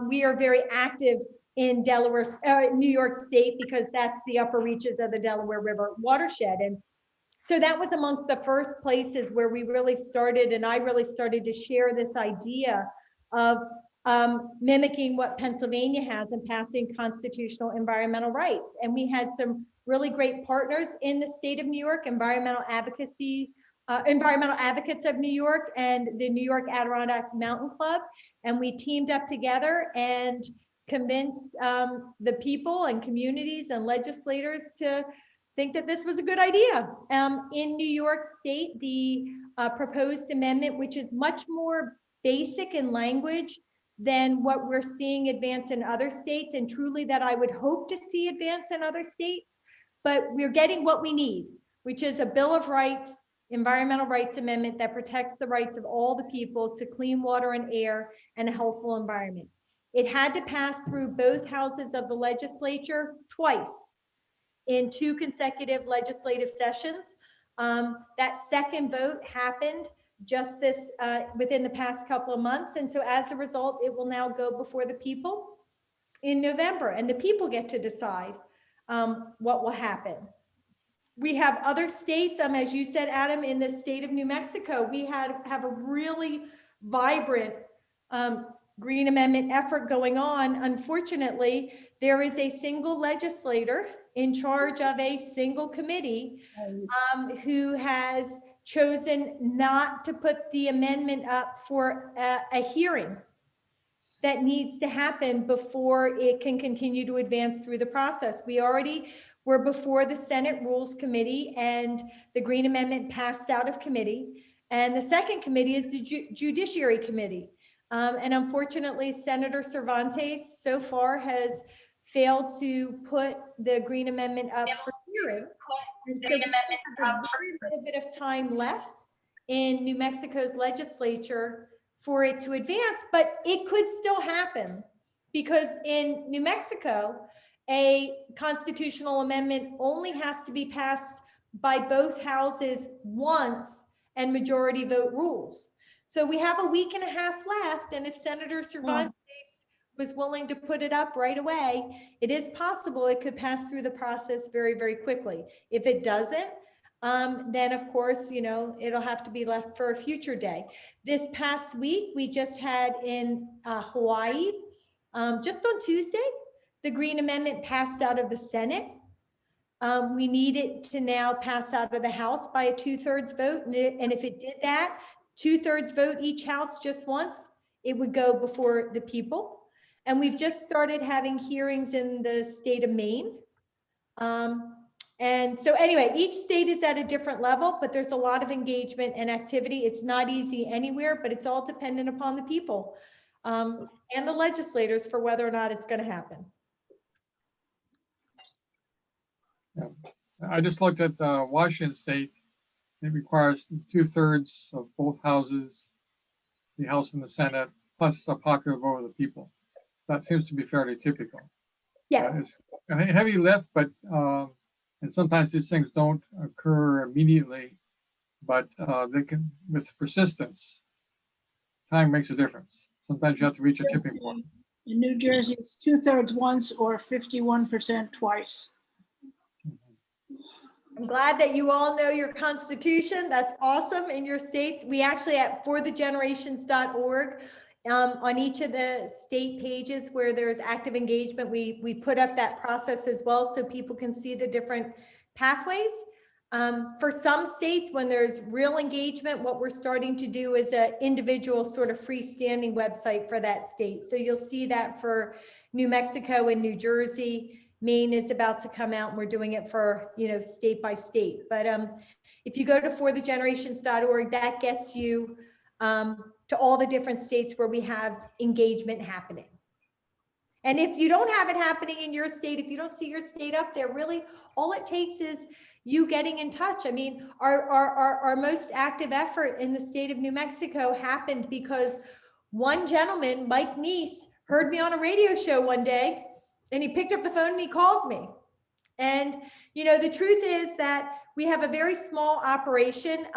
S2: we are very active in New York State, because that's the upper reaches of the Delaware River watershed. And so that was amongst the first places where we really started, and I really started to share this idea of mimicking what Pennsylvania has and passing constitutional environmental rights. And we had some really great partners in the state of New York, environmental advocates of New York and the New York Adirondack Mountain Club. And we teamed up together and convinced the people and communities and legislators to think that this was a good idea. In New York State, the proposed amendment, which is much more basic in language than what we're seeing advance in other states, and truly that I would hope to see advance in other states, but we're getting what we need, which is a Bill of Rights, environmental rights amendment that protects the rights of all the people to clean water and air and a healthful environment. It had to pass through both houses of the legislature twice in 2 consecutive legislative sessions. That second vote happened just within the past couple of months. And so as a result, it will now go before the people in November, and the people get to decide what will happen. We have other states, as you said, Adam, in the state of New Mexico, we have a really vibrant Green Amendment effort going on. Unfortunately, there is a single legislator in charge of a single committee who has chosen not to put the amendment up for a hearing that needs to happen before it can continue to advance through the process. We already were before the Senate Rules Committee, and the Green Amendment passed out of committee. And the second committee is the Judiciary Committee. And unfortunately, Senator Cervantes so far has failed to put the Green Amendment up for hearing. And so we have a very little bit of time left in New Mexico's legislature for it to advance, but it could still happen, because in New Mexico, a constitutional amendment only has to be passed by both houses once and majority vote rules. So we have a week and a half left, and if Senator Cervantes was willing to put it up right away, it is possible it could pass through the process very, very quickly. If it doesn't, then of course, it'll have to be left for a future day. This past week, we just had in Hawaii, just on Tuesday, the Green Amendment passed out of the Senate. We need it to now pass out of the House by a 2/3 vote. And if it did that, 2/3 vote each house just once, it would go before the people. And we've just started having hearings in the state of Maine. And so anyway, each state is at a different level, but there's a lot of engagement and activity. It's not easy anywhere, but it's all dependent upon the people and the legislators for whether or not it's going to happen.
S8: Yeah. I just looked at Washington State. It requires 2/3 of both houses, the House and the Senate, plus a popular vote of the people. That seems to be fairly typical.
S2: Yes.
S8: It's a heavy lift, but and sometimes these things don't occur immediately, but they can, with persistence, time makes a difference. Sometimes you have to reach a tipping point.
S4: In New Jersey, it's 2/3 once or 51% twice.
S2: I'm glad that you all know your constitution. That's awesome in your states. We actually at forthegenerations.org, on each of the state pages where there's active engagement, we put up that process as well so people can see the different pathways. For some states, when there's real engagement, what we're starting to do is an individual sort of freestanding website for that state. So you'll see that for New Mexico and New Jersey. Maine is about to come out and we're doing it for, state by state. But if you go to forthegenerations.org, that gets you to all the different states where we have engagement happening. And if you don't have it happening in your state, if you don't see your state up there, really all it takes is you getting in touch. I mean, our most active effort in the state of New Mexico happened because one gentleman, Mike Neese, heard me on a radio show one day and he picked up the phone and he called me. And, the truth is that we have a very small operation.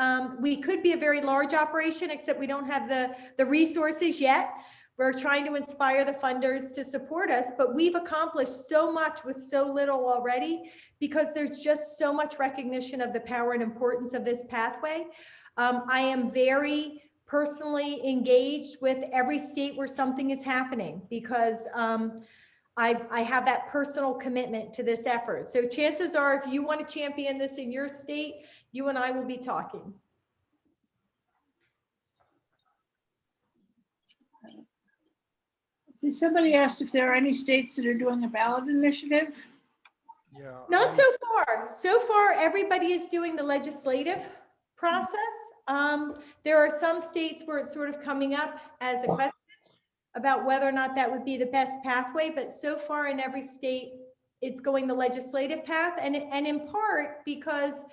S2: We could be a very large operation, except we don't have the resources yet. We're trying to inspire the funders to support us, but we've accomplished so much with so little already because there's just so much recognition of the power and importance of this pathway. I am very personally engaged with every state where something is happening because I have that personal commitment to this effort. So chances are, if you want to champion this in your state, you and I will be talking.
S4: See, somebody asked if there are any states that are doing a ballot initiative.
S1: Yeah.
S2: Not so far. So far, everybody is doing the legislative process. There are some states where it's sort of coming up as a question about whether or not that would be the best pathway, but so far in every state, it's going the legislative path, and in part because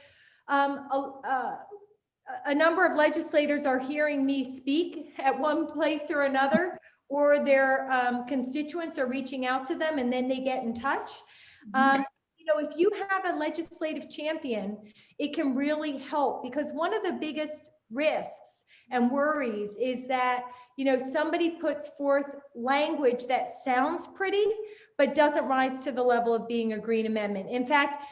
S2: a number of legislators are hearing me speak at one place or another, or their constituents are reaching out to them and then they get in touch. If you have a legislative champion, it can really help, because one of the biggest risks and worries is that, somebody puts forth language that sounds pretty, but doesn't rise to the level of being a green amendment. In fact,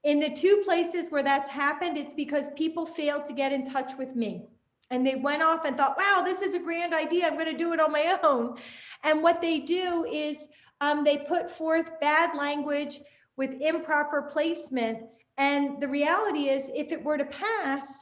S2: in the two places where that's happened, it's because people failed to get in touch with me. And they went off and thought, wow, this is a grand idea. I'm going to do it on my own. And what they do is they put forth bad language with improper placement. And the reality is, if it were to pass,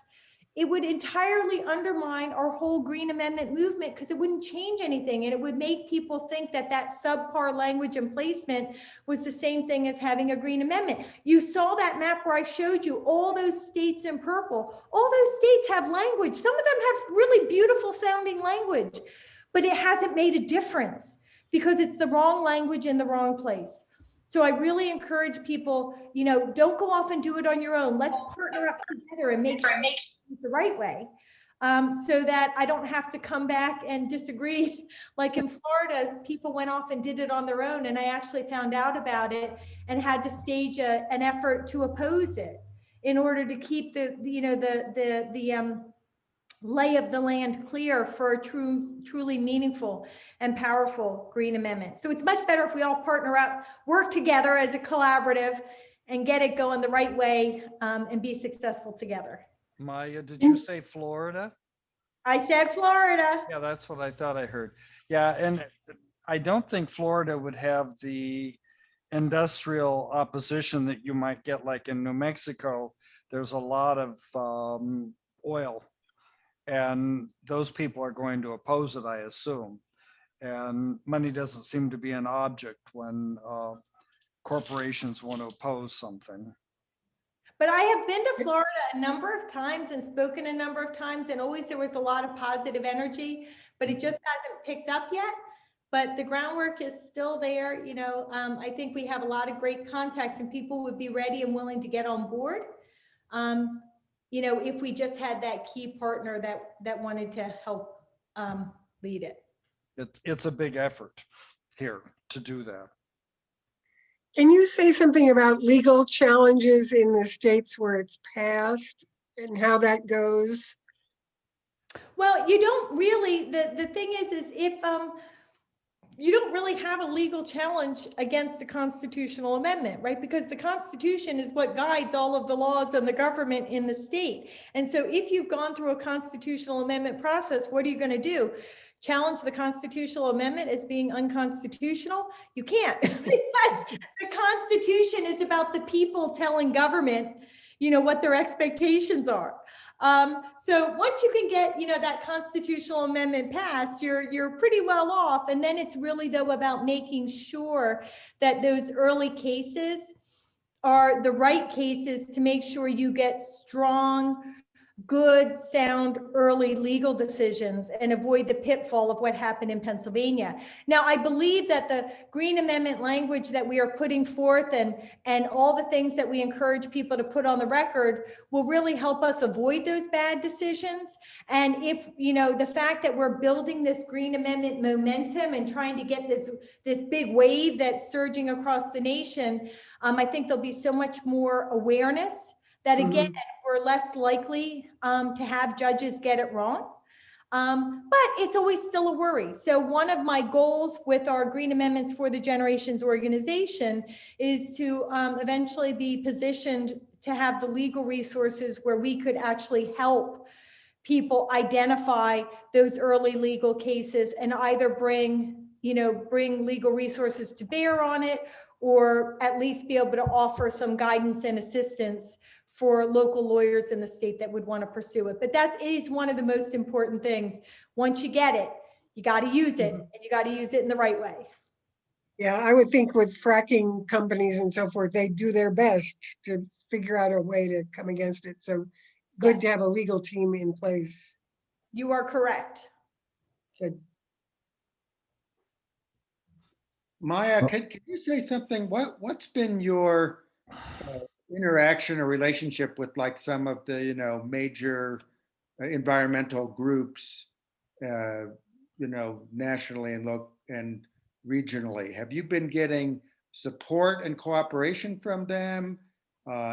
S2: it would entirely undermine our whole Green Amendment movement, because it wouldn't change anything. And it would make people think that that subpar language and placement was the same thing as having a Green Amendment. You saw that map where I showed you all those states in purple. All those states have language. Some of them have really beautiful sounding language, but it hasn't made a difference because it's the wrong language in the wrong place. So I really encourage people, don't go off and do it on your own. Let's partner up together and make sure it's the right way, so that I don't have to come back and disagree. Like in Florida, people went off and did it on their own, and I actually found out about it and had to stage an effort to oppose it in order to keep the lay of the land clear for a truly meaningful and powerful Green Amendment. So it's much better if we all partner up, work together as a collaborative, and get it going the right way, and be successful together.
S1: Maya, did you say Florida?
S2: I said Florida.
S1: Yeah, that's what I thought I heard. Yeah, and I don't think Florida would have the industrial opposition that you might get like in New Mexico. There's a lot of oil, and those people are going to oppose it, I assume. And money doesn't seem to be an object when corporations want to oppose something.
S2: But I have been to Florida a number of times and spoken a number of times, and always there was a lot of positive energy, but it just hasn't picked up yet. But the groundwork is still there. You know, I think we have a lot of great contacts and people would be ready and willing to get on board. You know, if we just had that key partner that wanted to help lead it.
S1: It's a big effort here to do that.
S10: Can you say something about legal challenges in the states where it's passed and how that goes?
S2: Well, you don't really, the thing is if you don't really have a legal challenge against a constitutional amendment, right? Because the Constitution is what guides all of the laws and the government in the state. And so if you've gone through a constitutional amendment process, what are you going to do? Challenge the constitutional amendment as being unconstitutional? You can't, because the Constitution is about the people telling government, you know, what their expectations are. So once you can get, you know, that constitutional amendment passed, you're pretty well off. And then it's really though about making sure that those early cases are the right cases to make sure you get strong, good, sound, early legal decisions and avoid the pitfall of what happened in Pennsylvania. Now, I believe that the Green Amendment language that we are putting forth and all the things that we encourage people to put on the record will really help us avoid those bad decisions. And if, you know, the fact that we're building this Green Amendment momentum and trying to get this big wave that's surging across the nation, I think there'll be so much more awareness that again, we're less likely to have judges get it wrong. But it's always still a worry. So one of my goals with our Green Amendments for the Generations organization is to eventually be positioned to have the legal resources where we could actually help people identify those early legal cases and either bring legal resources to bear on it, or at least be able to offer some guidance and assistance for local lawyers in the state that would want to pursue it. But that is one of the most important things. Once you get it, you got to use it, and you got to use it in the right way.
S10: Yeah, I would think with fracking companies and so forth, they do their best to figure out a way to come against it. So good to have a legal team in place.
S2: You are correct.
S10: Good.
S3: Maya, can you say something? What's been your interaction or relationship with like some of the, you know, major environmental groups, you know, nationally and regionally? Have you been getting support and cooperation from them?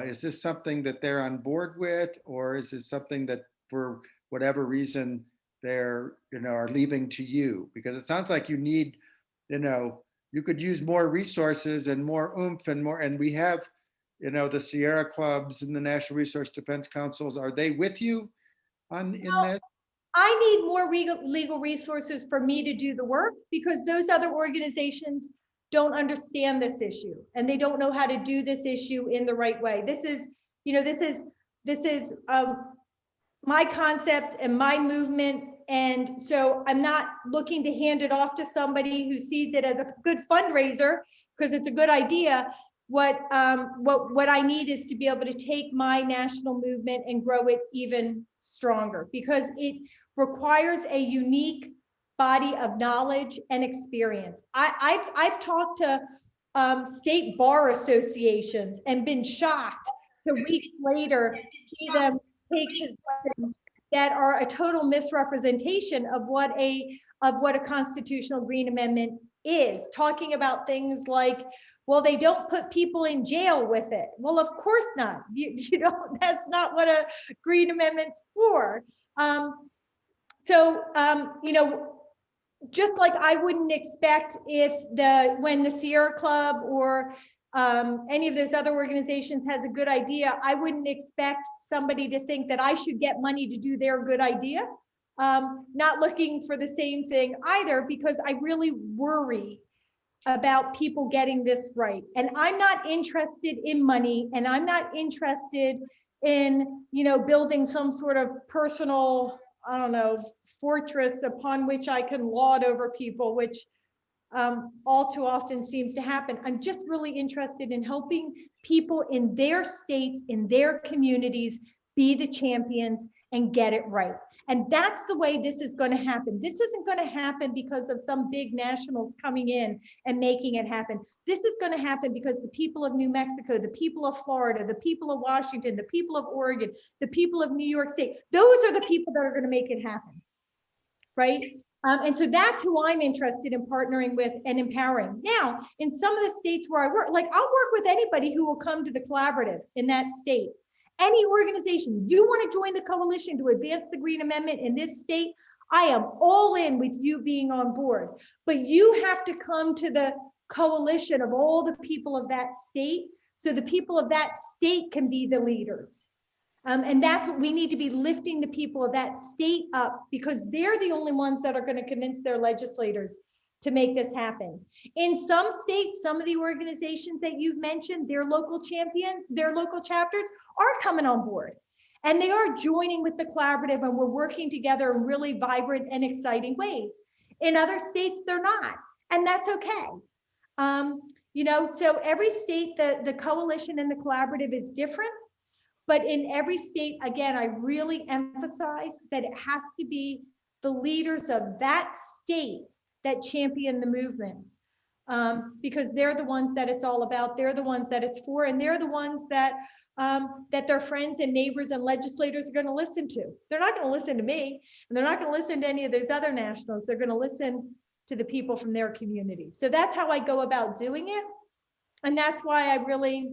S3: Is this something that they're on board with, or is it something that for whatever reason they're, you know, are leaving to you? Because it sounds like you need, you know, you could use more resources and more oomph and more, and we have, you know, the Sierra Clubs and the National Resource Defense Councils. Are they with you in this?
S2: I need more legal resources for me to do the work, because those other organizations don't understand this issue and they don't know how to do this issue in the right way. This is, you know, this is my concept and my movement. And so I'm not looking to hand it off to somebody who sees it as a good fundraiser because it's a good idea. What I need is to be able to take my national movement and grow it even stronger, because it requires a unique body of knowledge and experience. I've talked to state bar associations and been shocked to weeks later see them take positions that are a total misrepresentation of what a constitutional Green Amendment is, talking about things like, well, they don't put people in jail with it. Well, of course not. You know, that's not what a Green Amendment's for. You know, just like I wouldn't expect when the Sierra Club or any of those other organizations has a good idea, I wouldn't expect somebody to think that I should get money to do their good idea. Not looking for the same thing either, because I really worry about people getting this right. And I'm not interested in money, and I'm not interested in, you know, building some sort of personal, I don't know, fortress upon which I can lord over people, which all too often seems to happen. I'm just really interested in helping people in their states, in their communities, be the champions and get it right. And that's the way this is going to happen. This isn't going to happen because of some big nationals coming in and making it happen. This is going to happen because the people of New Mexico, the people of Florida, the people of Washington, the people of Oregon, the people of New York State, those are the people that are going to make it happen, right? And so that's who I'm interested in partnering with and empowering. Now, in some of the states where I work, like I'll work with anybody who will come to the collaborative in that state. Any organization, you want to join the coalition to advance the Green Amendment in this state, I am all in with you being on board. But you have to come to the coalition of all the people of that state, so the people of that state can be the leaders. And that's what we need to be, lifting the people of that state up, because they're the only ones that are going to convince their legislators to make this happen. In some states, some of the organizations that you've mentioned, their local champions, their local chapters are coming on board, and they are joining with the collaborative, and we're working together in really vibrant and exciting ways. In other states, they're not, and that's okay. You know, so every state, the coalition and the collaborative is different. But in every state, again, I really emphasize that it has to be the leaders of that state that champion the movement, because they're the ones that it's all about. They're the ones that it's for, and they're the ones that that their friends and neighbors and legislators are going to listen to. They're not going to listen to me, and they're not going to listen to any of those other nationals. They're going to listen to the people from their community. So that's how I go about doing it, and that's why I really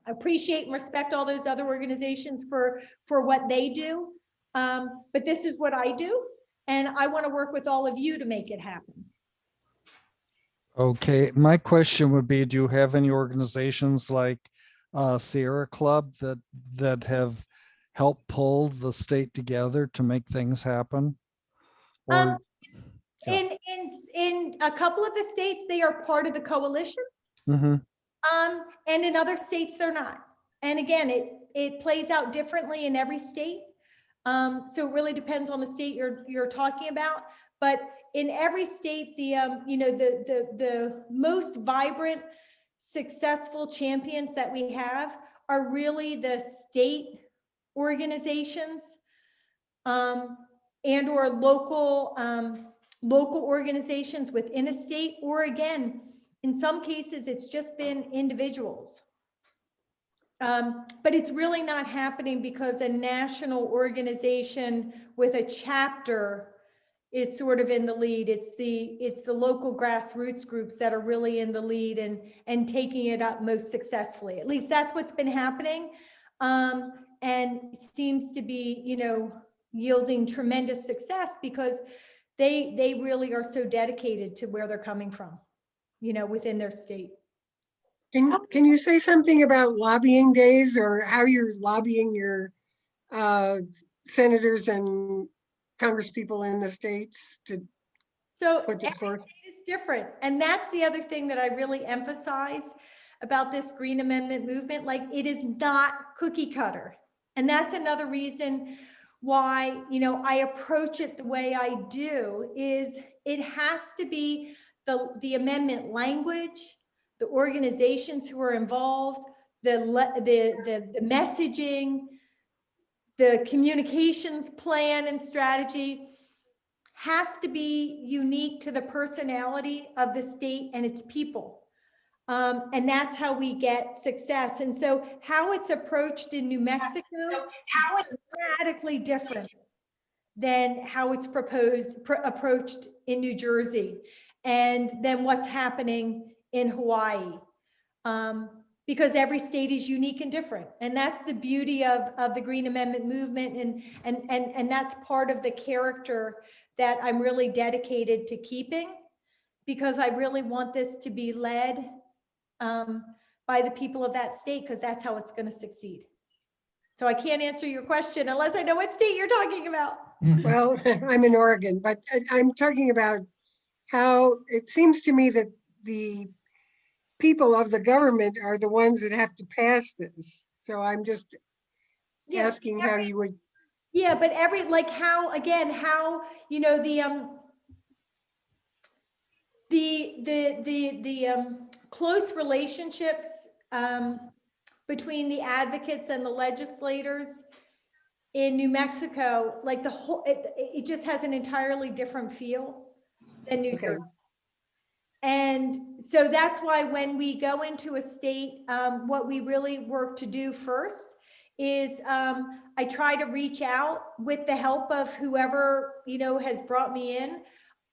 S2: appreciate and respect all those other organizations for what they do. But this is what I do, and I want to work with all of you to make it happen.
S1: Okay, my question would be, do you have any organizations like Sierra Club that have helped pull the state together to make things happen? Or, yeah.
S2: In a couple of the states, they are part of the coalition.
S1: Mm-hmm.
S2: And in other states, they're not. And again, it plays out differently in every state. So it really depends on the state you're talking about. But in every state, the most vibrant, successful champions that we have are really the state organizations and or local organizations within a state, or again, in some cases, it's just been individuals. But it's really not happening because a national organization with a chapter is sort of in the lead. It's the local grassroots groups that are really in the lead and taking it up most successfully. At least that's what's been happening. And it seems to be, yielding tremendous success because they really are so dedicated to where they're coming from, within their state.
S10: Can you say something about lobbying days, or how you're lobbying your senators and congresspeople in the states to put this forth?
S2: It's different. And that's the other thing that I really emphasize about this Green Amendment movement. Like, it is not cookie cutter. And that's another reason why, I approach it the way I do, is it has to be the amendment language, the organizations who are involved, the messaging, the communications plan and strategy has to be unique to the personality of the state and its people. And that's how we get success. And so how it's approached in New Mexico is radically different than how it's approached in New Jersey, and then what's happening in Hawaii. Because every state is unique and different. And that's the beauty of the Green Amendment movement. And that's part of the character that I'm really dedicated to keeping, because I really want this to be led by the people of that state, because that's how it's going to succeed. So I can't answer your question unless I know what state you're talking about.
S10: Well, I'm in Oregon, but I'm talking about how it seems to me that the people of the government are the ones that have to pass this. So I'm just asking how you would.
S2: Yeah, but The close relationships between the advocates and the legislators in New Mexico, like the whole, it just has an entirely different feel than New
S10: Okay.
S2: Jersey. And so that's why when we go into a state, what we really work to do first is I try to reach out with the help of whoever, you know, has brought me in.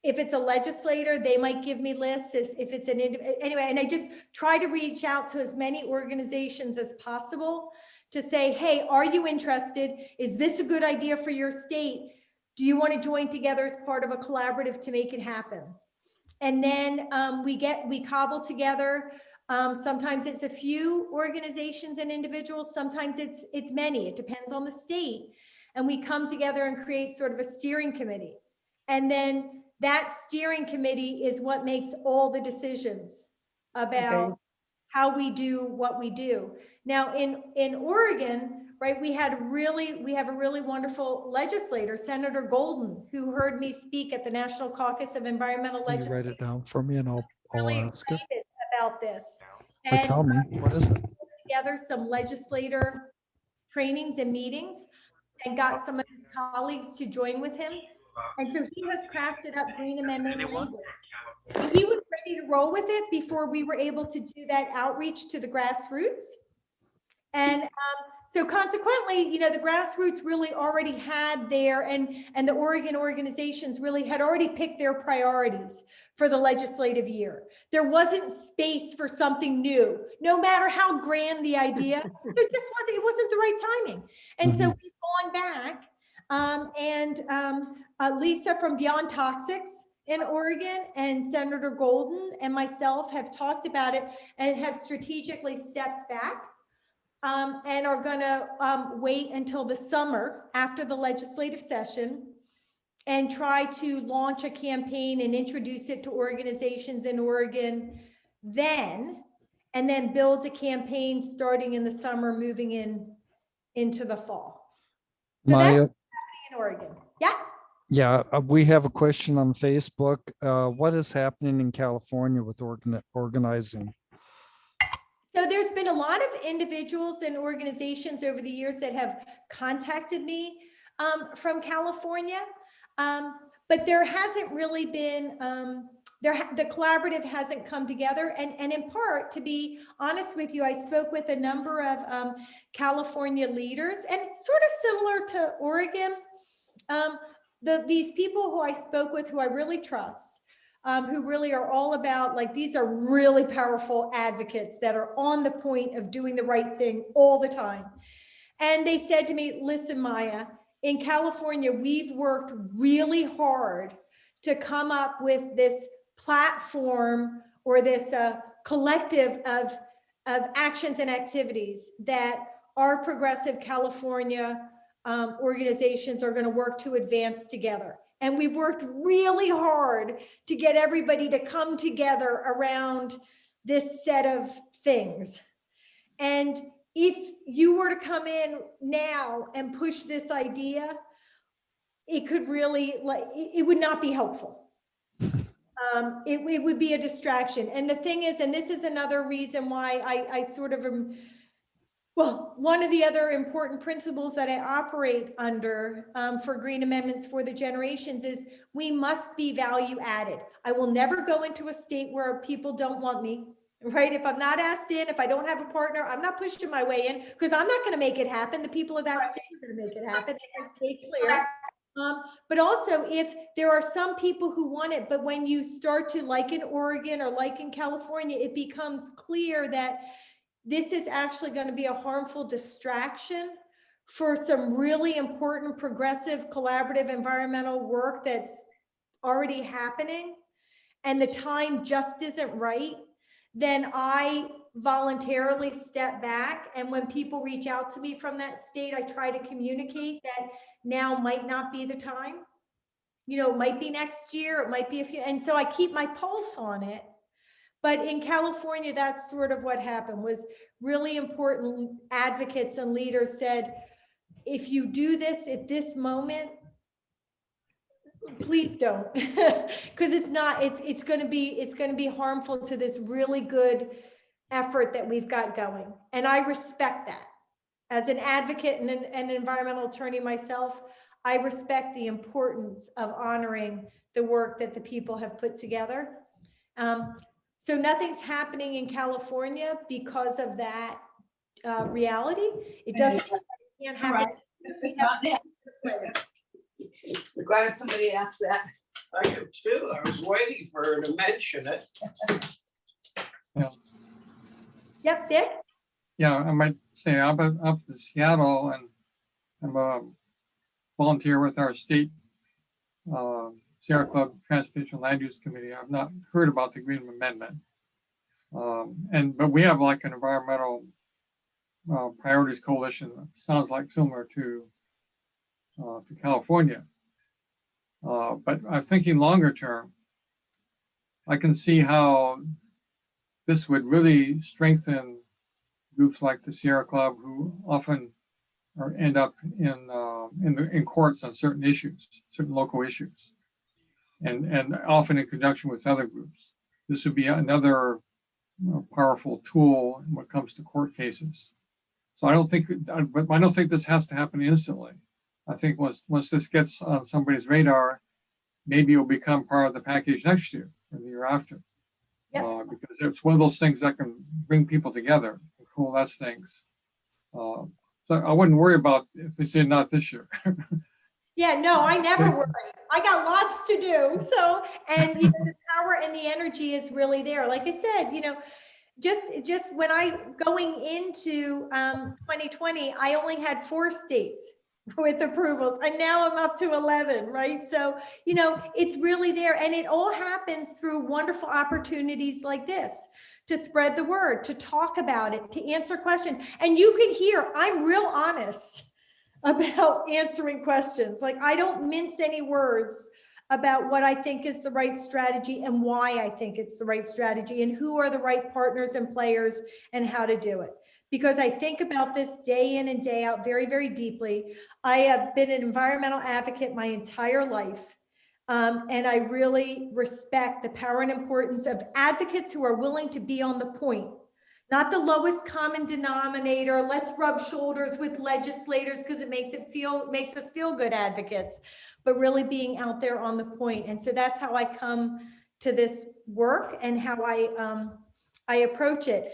S2: If it's a legislator, they might give me lists. If it's an anyway, and I just try to reach out to as many organizations as possible to say, hey, are you interested? Is this a good idea for your state? Do you want to join together as part of a collaborative to make it happen? And then we cobble together. Sometimes it's a few organizations and individuals. Sometimes it's many. It depends on the state. And we come together and create sort of a steering committee. And then that steering committee is what makes all the decisions about how we do what we do. Now in Oregon, right, we have a really wonderful legislator, Senator Golden, who heard me speak at the National Caucus of Environmental
S1: Can you write
S2: Legislators.
S1: it down for me and I'll
S2: Really
S1: ask it?
S2: excited about this.
S1: Like, tell me, what is it?
S2: Put together some legislator trainings and meetings and got some of his colleagues to join with him. And so he has crafted up Green Amendment language. He was ready to roll with it before we were able to do that outreach to the grassroots. And so consequently, you know, the grassroots really already had their, and the Oregon organizations really had already picked their priorities for the legislative year. There wasn't space for something new, no matter how grand the idea, it wasn't the right timing. And so we've gone back Lisa from Beyond Toxics in Oregon and Senator Golden and myself have talked about it and have strategically stepped back. And are going to wait until the summer after the legislative session and try to launch a campaign and introduce it to organizations in Oregon then, and then build a campaign starting in the summer, moving into the fall. So that's
S1: Maya,
S2: what's happening in Oregon. Yeah.
S1: yeah, we have a question on Facebook. What is happening in California with organizing?
S2: So there's been a lot of individuals and organizations over the years that have contacted me from California, but there hasn't really been, the collaborative hasn't come together. And in part, to be honest with you, I spoke with a number of California leaders and sort of similar to Oregon. These people who I spoke with, who I really trust, who really are all about, like, these are really powerful advocates that are on the point of doing the right thing all the time. And they said to me, listen, Maya, in California, we've worked really hard to come up with this platform or this collective of actions and activities that our progressive California organizations are going to work to advance together. And we've worked really hard to get everybody to come together around this set of things. And if you were to come in now and push this idea, it could really, like, it would not be helpful. It would be a distraction. And the thing is, and this is another reason why I sort of am, well, one of the other important principles that I operate under for Green Amendments for the Generations is we must be value added. I will never go into a state where people don't want me, right? If I'm not asked in, if I don't have a partner, I'm not pushing my way in because I'm not going to make it happen. The people of that state are going to make it happen. It's clear. But also, if there are some people who want it, but when you start to, like in Oregon or like in California, it becomes clear that this is actually going to be a harmful distraction for some really important progressive collaborative environmental work that's already happening, and the time just isn't right, then I voluntarily step back. And when people reach out to me from that state, I try to communicate that now might not be the time. You know, it might be next year, it might be a few, and so I keep my pulse on it. But in California, that's sort of what happened, was really important advocates and leaders said, if you do this at this moment, Please don't, because it's going to be harmful to this really good effort that we've got going. And I respect that. As an advocate and an environmental attorney myself, I respect the importance of honoring the work that the people have put together. So nothing's happening in California because of that reality. It doesn't, it can't happen. We have
S5: I'm glad somebody asked that.
S6: I am too. I was waiting for her to mention it.
S2: Yep, Dick?
S8: Yeah, I might say I'm up to Seattle, and I'm a volunteer with our state Sierra Club Transportation Land Use Committee. I've not heard about the Green Amendment. But we have like an environmental priorities coalition that sounds like similar to California. But I'm thinking longer term. I can see how this would really strengthen groups like the Sierra Club, who often end up in courts on certain issues, certain local issues, and often in conjunction with other groups. This would be another powerful tool when it comes to court cases. So I don't think this has to happen instantly. I think once this gets on somebody's radar, maybe it'll become part of the package next year or the year after. Yep. Because it's one of those things that can bring people together and coalesce things. So I wouldn't worry about if they say not this year.
S2: Yeah, no, I never worry. I got lots to do. So, and the power and the energy is really there. Like I said, just when going into 2020, I only had 4 states with approvals, and now I'm up to 11, right? So, it's really there, and it all happens through wonderful opportunities like this to spread the word, to talk about it, to answer questions. And you can hear, I'm real honest about answering questions. Like, I don't mince any words about what I think is the right strategy and why I think it's the right strategy and who are the right partners and players and how to do it. Because I think about this day in and day out very, very deeply. I have been an environmental advocate my entire life. And I really respect the power and importance of advocates who are willing to be on the point. Not the lowest common denominator. Let's rub shoulders with legislators because it makes us feel good advocates, but really being out there on the point. And so that's how I come to this work and how I approach it.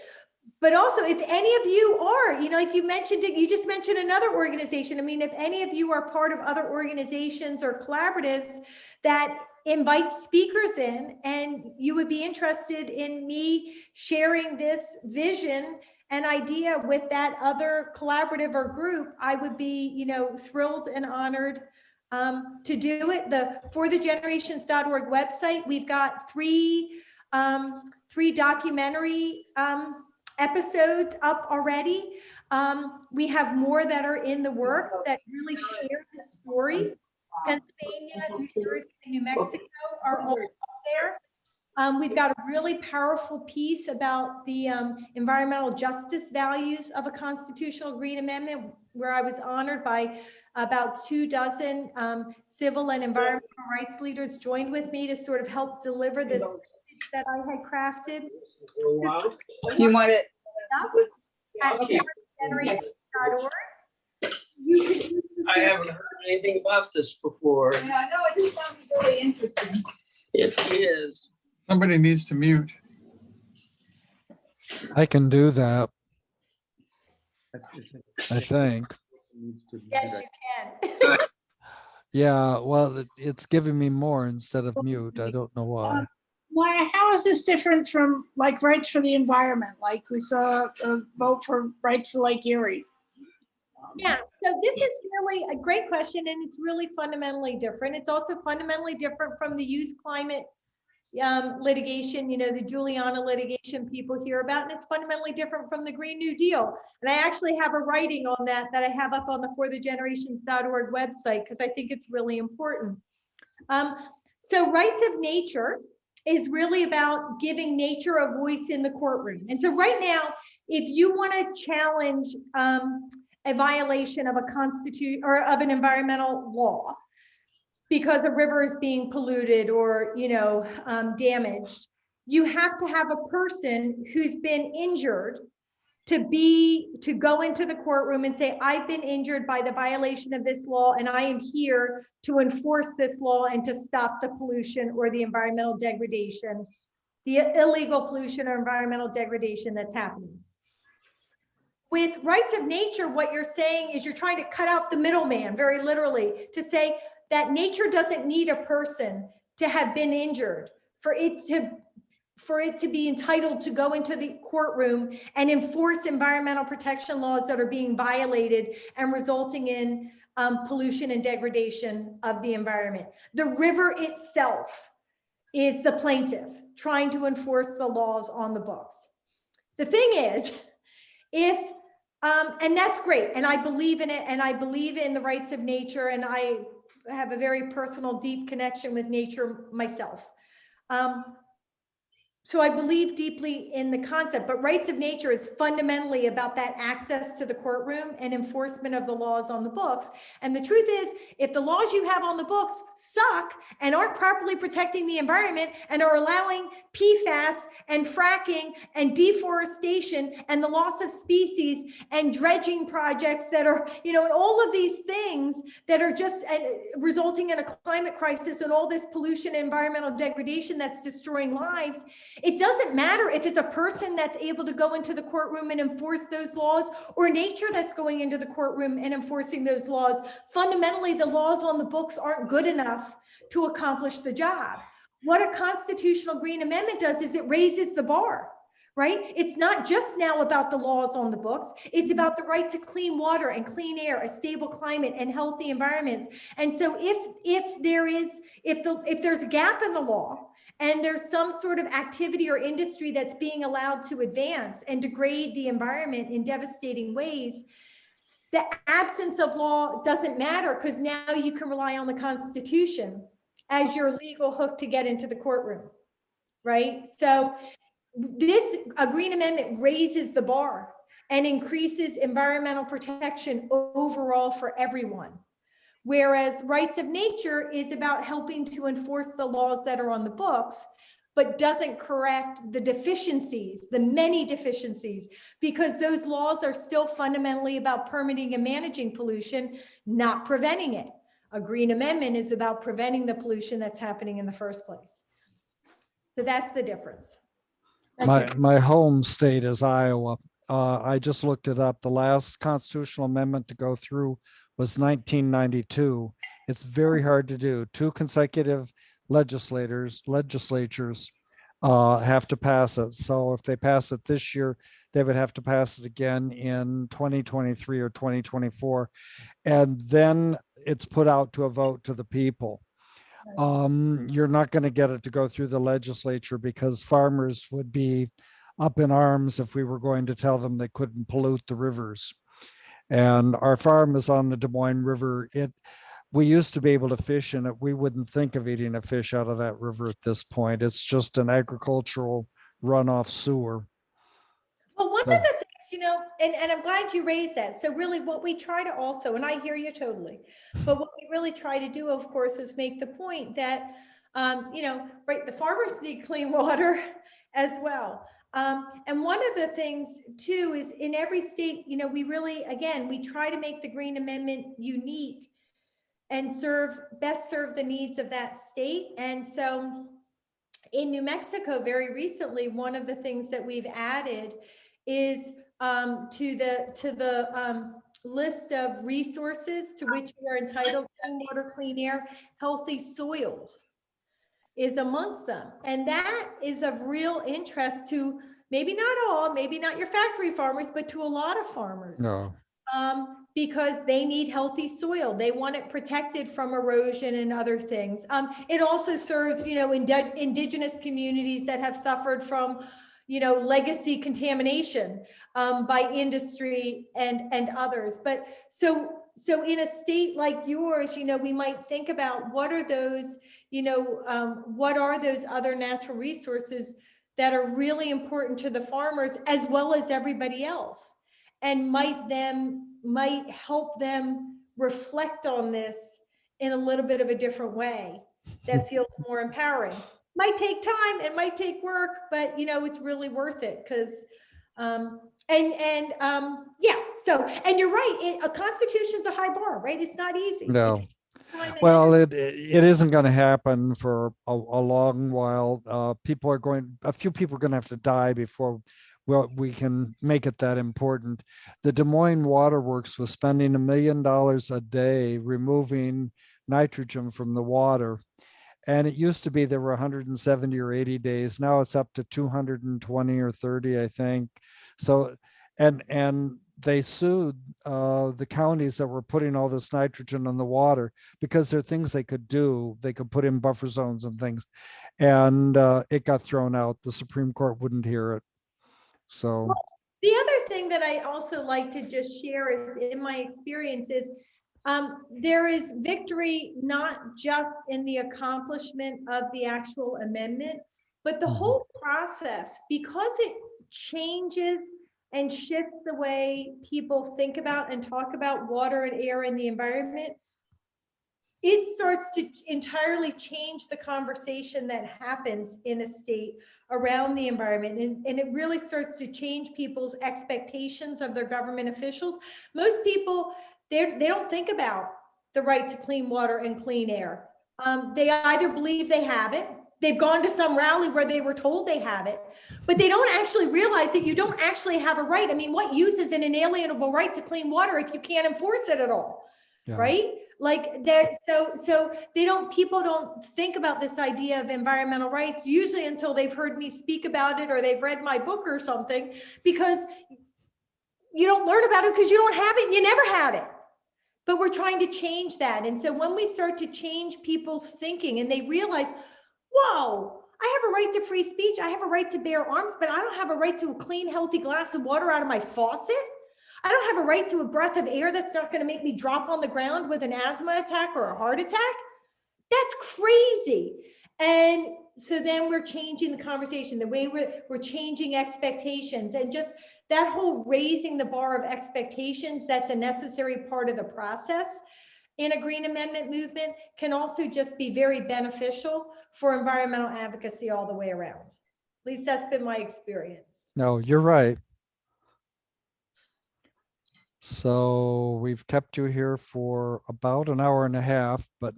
S2: But also, if any of you are, like you mentioned, you just mentioned another organization. I mean, if any of you are part of other organizations or collaboratives that invite speakers in, and you would be interested in me sharing this vision and idea with that other collaborative or group, I would be, thrilled and honored to do it. The forthegenerations.org website, we've got three documentary episodes up already. We have more that are in the works that really share the story. Pennsylvania, New Jersey, and New Mexico are all up there. We've got a really powerful piece about the environmental justice values of a constitutional green amendment, where I was honored by about 24 civil and environmental rights leaders joined with me to sort of help deliver this that I had crafted.
S5: You want it?
S2: At forthegenerations.org. You could use the
S6: I haven't heard anything about this before.
S5: Yeah, I know, it just sounds really interesting.
S6: It is.
S8: Somebody needs to mute.
S1: I can do that, I think.
S2: Yes, you can.
S1: Yeah, well, it's giving me more instead of mute. I don't know why.
S4: Maya, how is this different from like rights for the environment? Like we saw a vote for rights for Lake Erie.
S2: Yeah, so this is really a great question, and it's really fundamentally different. It's also fundamentally different from the youth climate litigation, the Juliana litigation people hear about, and it's fundamentally different from the Green New Deal. And I actually have a writing on that I have up on the forthegenerations.org website because I think it's really important. So rights of nature is really about giving nature a voice in the courtroom. And so right now, if you want to challenge a violation of a constitution or of an environmental law, because a river is being polluted or, damaged. You have to have a person who's been injured to go into the courtroom and say, I've been injured by the violation of this law, and I am here to enforce this law and to stop the pollution or the environmental degradation, the illegal pollution or environmental degradation that's happening. With rights of nature, what you're saying is you're trying to cut out the middleman, very literally, to say that nature doesn't need a person to have been injured for it to be entitled to go into the courtroom and enforce environmental protection laws that are being violated and resulting in pollution and degradation of the environment. The river itself is the plaintiff trying to enforce the laws on the books. The thing is, and that's great, and I believe in it, and I believe in the rights of nature, and I have a very personal, deep connection with nature myself. So I believe deeply in the concept, but rights of nature is fundamentally about that access to the courtroom and enforcement of the laws on the books. And the truth is, if the laws you have on the books suck and aren't properly protecting the environment and are allowing PFAS and fracking and deforestation and the loss of species and dredging projects that are, and all of these things that are just resulting in a climate crisis and all this pollution and environmental degradation that's destroying lives, it doesn't matter if it's a person that's able to go into the courtroom and enforce those laws or nature that's going into the courtroom and enforcing those laws. Fundamentally, the laws on the books aren't good enough to accomplish the job. What a constitutional green amendment does is it raises the bar, right? It's not just now about the laws on the books. It's about the right to clean water and clean air, a stable climate and healthy environments. And so if there's a gap in the law, and there's some sort of activity or industry that's being allowed to advance and degrade the environment in devastating ways, the absence of law doesn't matter because now you can rely on the Constitution as your legal hook to get into the courtroom, right? So a green amendment raises the bar and increases environmental protection overall for everyone. Whereas rights of nature is about helping to enforce the laws that are on the books, but doesn't correct the deficiencies, the many deficiencies, because those laws are still fundamentally about permitting and managing pollution, not preventing it. A green amendment is about preventing the pollution that's happening in the first place. So that's the difference.
S1: My home state is Iowa. I just looked it up. The last constitutional amendment to go through was 1992. It's very hard to do. 2 consecutive legislatures have to pass it. So if they pass it this year, they would have to pass it again in 2023 or 2024. And then it's put out to a vote to the people. You're not going to get it to go through the legislature because farmers would be up in arms if we were going to tell them they couldn't pollute the rivers. And our farm is on the Des Moines River. We used to be able to fish in it. We wouldn't think of eating a fish out of that river at this point. It's just an agricultural runoff sewer.
S2: Well, one of the things, and I'm glad you raised that. So really what we try to also, and I hear you totally, but what we really try to do, of course, is make the point that, right, the farmers need clean water as well. And one of the things too is in every state, we really, again, we try to make the Green Amendment unique and best serve the needs of that state. And so in New Mexico, very recently, one of the things that we've added is to the list of resources to which you are entitled: clean water, clean air, healthy soils is amongst them. And that is of real interest to maybe not all, maybe not your factory farmers, but to a lot of farmers.
S1: No.
S2: Because they need healthy soil. They want it protected from erosion and other things. It also serves, indigenous communities that have suffered from, legacy contamination by industry and others. But so in a state like yours, we might think about what are those, what are those other natural resources that are really important to the farmers as well as everybody else, and might help them reflect on this in a little bit of a different way that feels more empowering. Might take time, it might take work, but it's really worth it because, yeah. So, and you're right, a constitution's a high bar, right? It's not easy.
S1: No.
S2: It takes time and
S1: Well,
S2: energy.
S1: it isn't going to happen for a long while. A few people are going to have to die before we can make it that important. The Des Moines Water Works was spending $1 million a day removing nitrogen from the water. And it used to be there were 170 or 80 days. Now it's up to 220 or 30, I think. So, and they sued the counties that were putting all this nitrogen in the water because there are things they could do. They could put in buffer zones and things, and it got thrown out. The Supreme Court wouldn't hear it. So
S2: the other thing that I also like to just share is, in my experience, is there is victory not just in the accomplishment of the actual amendment, but the whole process, because it changes and shifts the way people think about and talk about water and air and the environment. It starts to entirely change the conversation that happens in a state around the environment. And it really starts to change people's expectations of their government officials. Most people, they don't think about the right to clean water and clean air. They either believe they have it, they've gone to some rally where they were told they have it, but they don't actually realize that you don't actually have a right. I mean, what use is an inalienable right to clean water if you can't enforce it at all, right? Like so people don't think about this idea of environmental rights usually until they've heard me speak about it or they've read my book or something, because you don't learn about it because you don't have it, you never had it. But we're trying to change that. And so when we start to change people's thinking and they realize, whoa, I have a right to free speech, I have a right to bear arms, but I don't have a right to a clean, healthy glass of water out of my faucet. I don't have a right to a breath of air that's not going to make me drop on the ground with an asthma attack or a heart attack. That's crazy. And so then we're changing the conversation, the way we're changing expectations, and just that whole raising the bar of expectations, that's a necessary part of the process in a green amendment movement, can also just be very beneficial for environmental advocacy all the way around. At least that's been my experience.
S1: no, you're right. So we've kept you here for about an hour and a half, but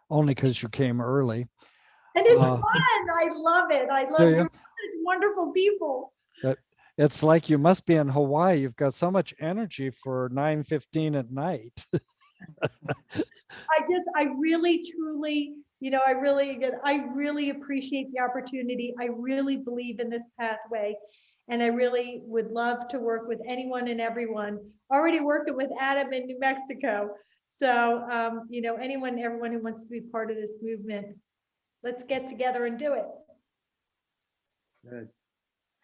S1: only because you came early.
S2: And it's fun. I love it. I love you. Such wonderful people.
S1: It's like you must be in Hawaii. You've got so much energy for 9:15 at night.
S2: I really, truly, I really appreciate the opportunity. I really believe in this pathway. And I really would love to work with anyone and everyone. Already working with Adam in New Mexico. So, anyone, everyone who wants to be part of this movement, let's get together and do it.
S3: Good.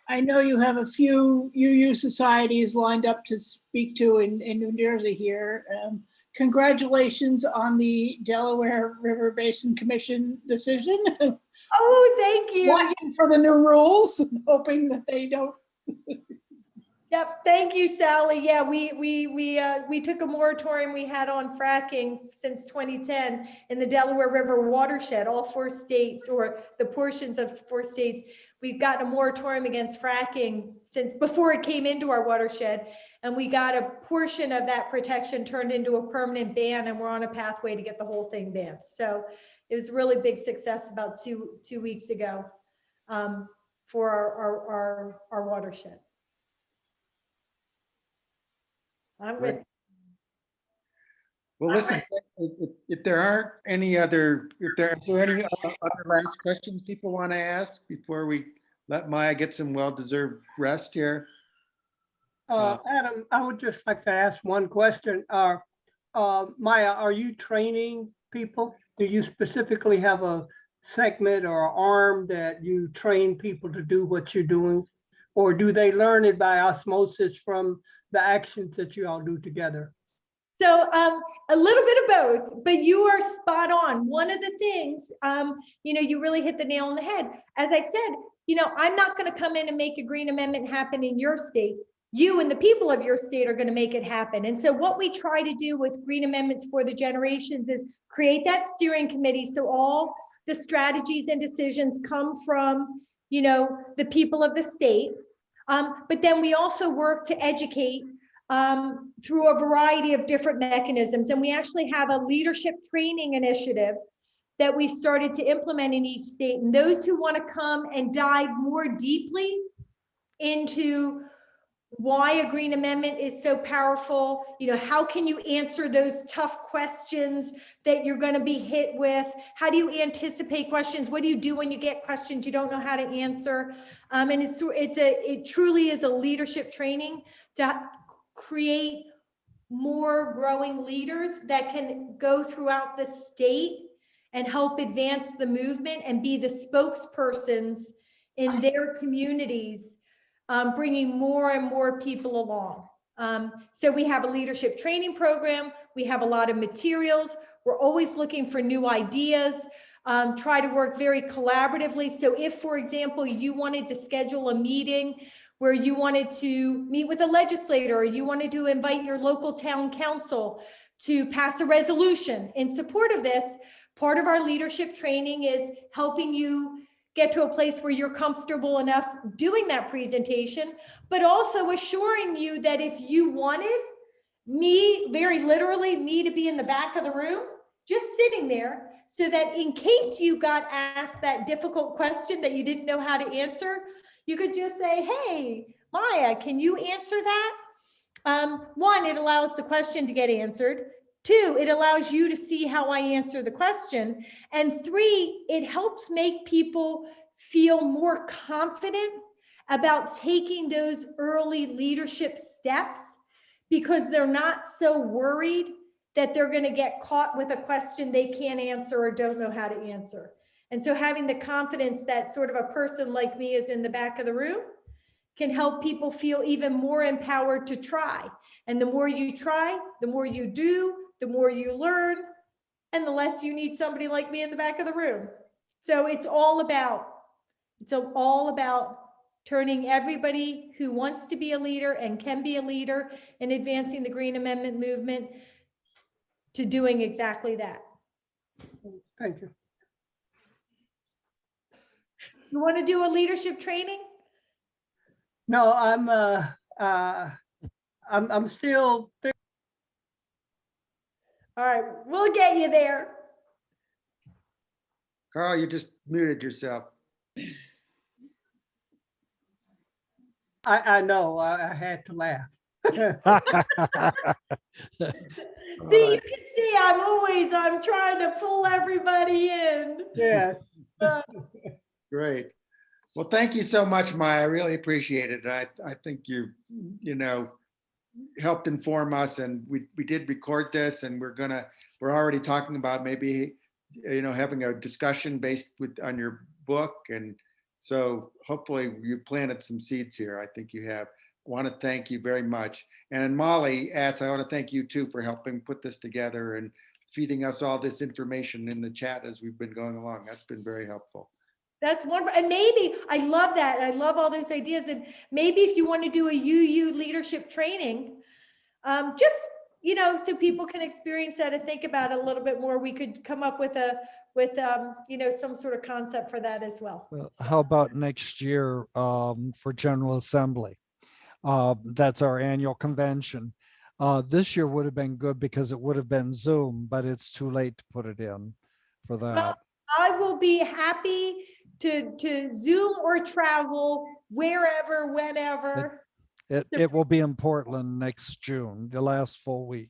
S4: I know you have a few UU societies lined up to speak to in New Jersey here. Congratulations on the Delaware River Basin Commission decision.
S2: Oh, thank you.
S4: Watching for the new rules, hoping that they don't.
S2: Yep, thank you, Sally. Yeah, we took a moratorium we had on fracking since 2010 in the Delaware River watershed, all 4 states, or the portions of 4 states. We've gotten a moratorium against fracking since before it came into our watershed, and we got a portion of that protection turned into a permanent ban, and we're on a pathway to get the whole thing banned. So it was a really big success about two weeks ago for our watershed. I'm with.
S3: Well, listen, if there aren't any other, is there any other last questions people want to ask before we let Maya get some well-deserved rest here?
S11: Adam, I would just like to ask one question. Maya, are you training people? Do you specifically have a segment or arm that you train people to do what you're doing? Or do they learn it by osmosis from the actions that you all do together?
S2: So a little bit of both, but you are spot on. One of the things, you really hit the nail on the head. As I said, I'm not going to come in and make a green amendment happen in your state. you and the people of your state are going to make it happen. And so what we try to do with Green Amendments for the Generations is create that steering committee so all the strategies and decisions come from, you know, the people of the state. But then we also work to educate through a variety of different mechanisms. And we actually have a leadership training initiative that we started to implement in each state. And those who want to come and dive more deeply into why a Green Amendment is so powerful, you know, how can you answer those tough questions that you're going to be hit with? How do you anticipate questions? What do you do when you get questions you don't know how to answer? And it truly is a leadership training to create more growing leaders that can go throughout the state and help advance the movement and be the spokespersons in their communities, bringing more and more people along. So we have a leadership training program. We have a lot of materials. We're always looking for new ideas, try to work very collaboratively. So if, for example, you wanted to schedule a meeting where you wanted to meet with a legislator, or you wanted to invite your local town council to pass a resolution in support of this, part of our leadership training is helping you get to a place where you're comfortable enough doing that presentation, but also assuring you that if you wanted me, very literally me, to be in the back of the room, just sitting there, so that in case you got asked that difficult question that you didn't know how to answer, you could just say, hey, Maya, can you answer that? One, it allows the question to get answered. Two, it allows you to see how I answer the question. And three, it helps make people feel more confident about taking those early leadership steps, because they're not so worried that they're going to get caught with a question they can't answer or don't know how to answer. And so having the confidence that sort of a person like me is in the back of the room can help people feel even more empowered to try. And the more you try, the more you do, the more you learn, and the less you need somebody like me in the back of the room. So it's all about turning everybody who wants to be a leader and can be a leader in advancing the Green Amendment movement to doing exactly that.
S11: Thank you.
S2: You want to do a leadership training?
S11: No, I'm still.
S2: All right, we'll get you there.
S3: Carl, you just muted yourself.
S11: I know, I had to laugh.
S2: See, you can see I'm trying to pull everybody in.
S11: Yes.
S3: Great. Well, thank you so much, Maya. I really appreciate it. I think you helped inform us, and we did record this, and we're already talking about maybe, having a discussion based on your book. And so hopefully you planted some seeds here. I think you have. I want to thank you very much. And Molly Atz, I want to thank you too for helping put this together and feeding us all this information in the chat as we've been going along. That's been very helpful.
S2: That's wonderful. And maybe, I love that. I love all those ideas. And maybe if you want to do a UU leadership training, just, so people can experience that and think about it a little bit more, we could come up with some sort of concept for that as well.
S1: Well, how about next year for General Assembly? That's our annual convention. This year would have been good because it would have been Zoom, but it's too late to put it in for that.
S2: Well, I will be happy to Zoom or travel wherever, whenever.
S1: It will be in Portland next June, the last full week.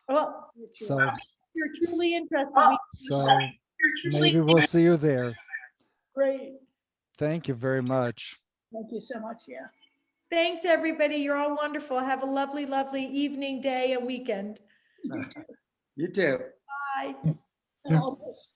S2: Well,
S1: So
S2: you're truly interested.
S1: So maybe we'll see you there.
S2: Great.
S1: Thank you very much.
S4: Thank you so much. Yeah.
S2: Thanks, everybody. You're all wonderful. Have a lovely, lovely evening, day, and weekend.
S3: You too.
S2: Bye.
S4: And all this.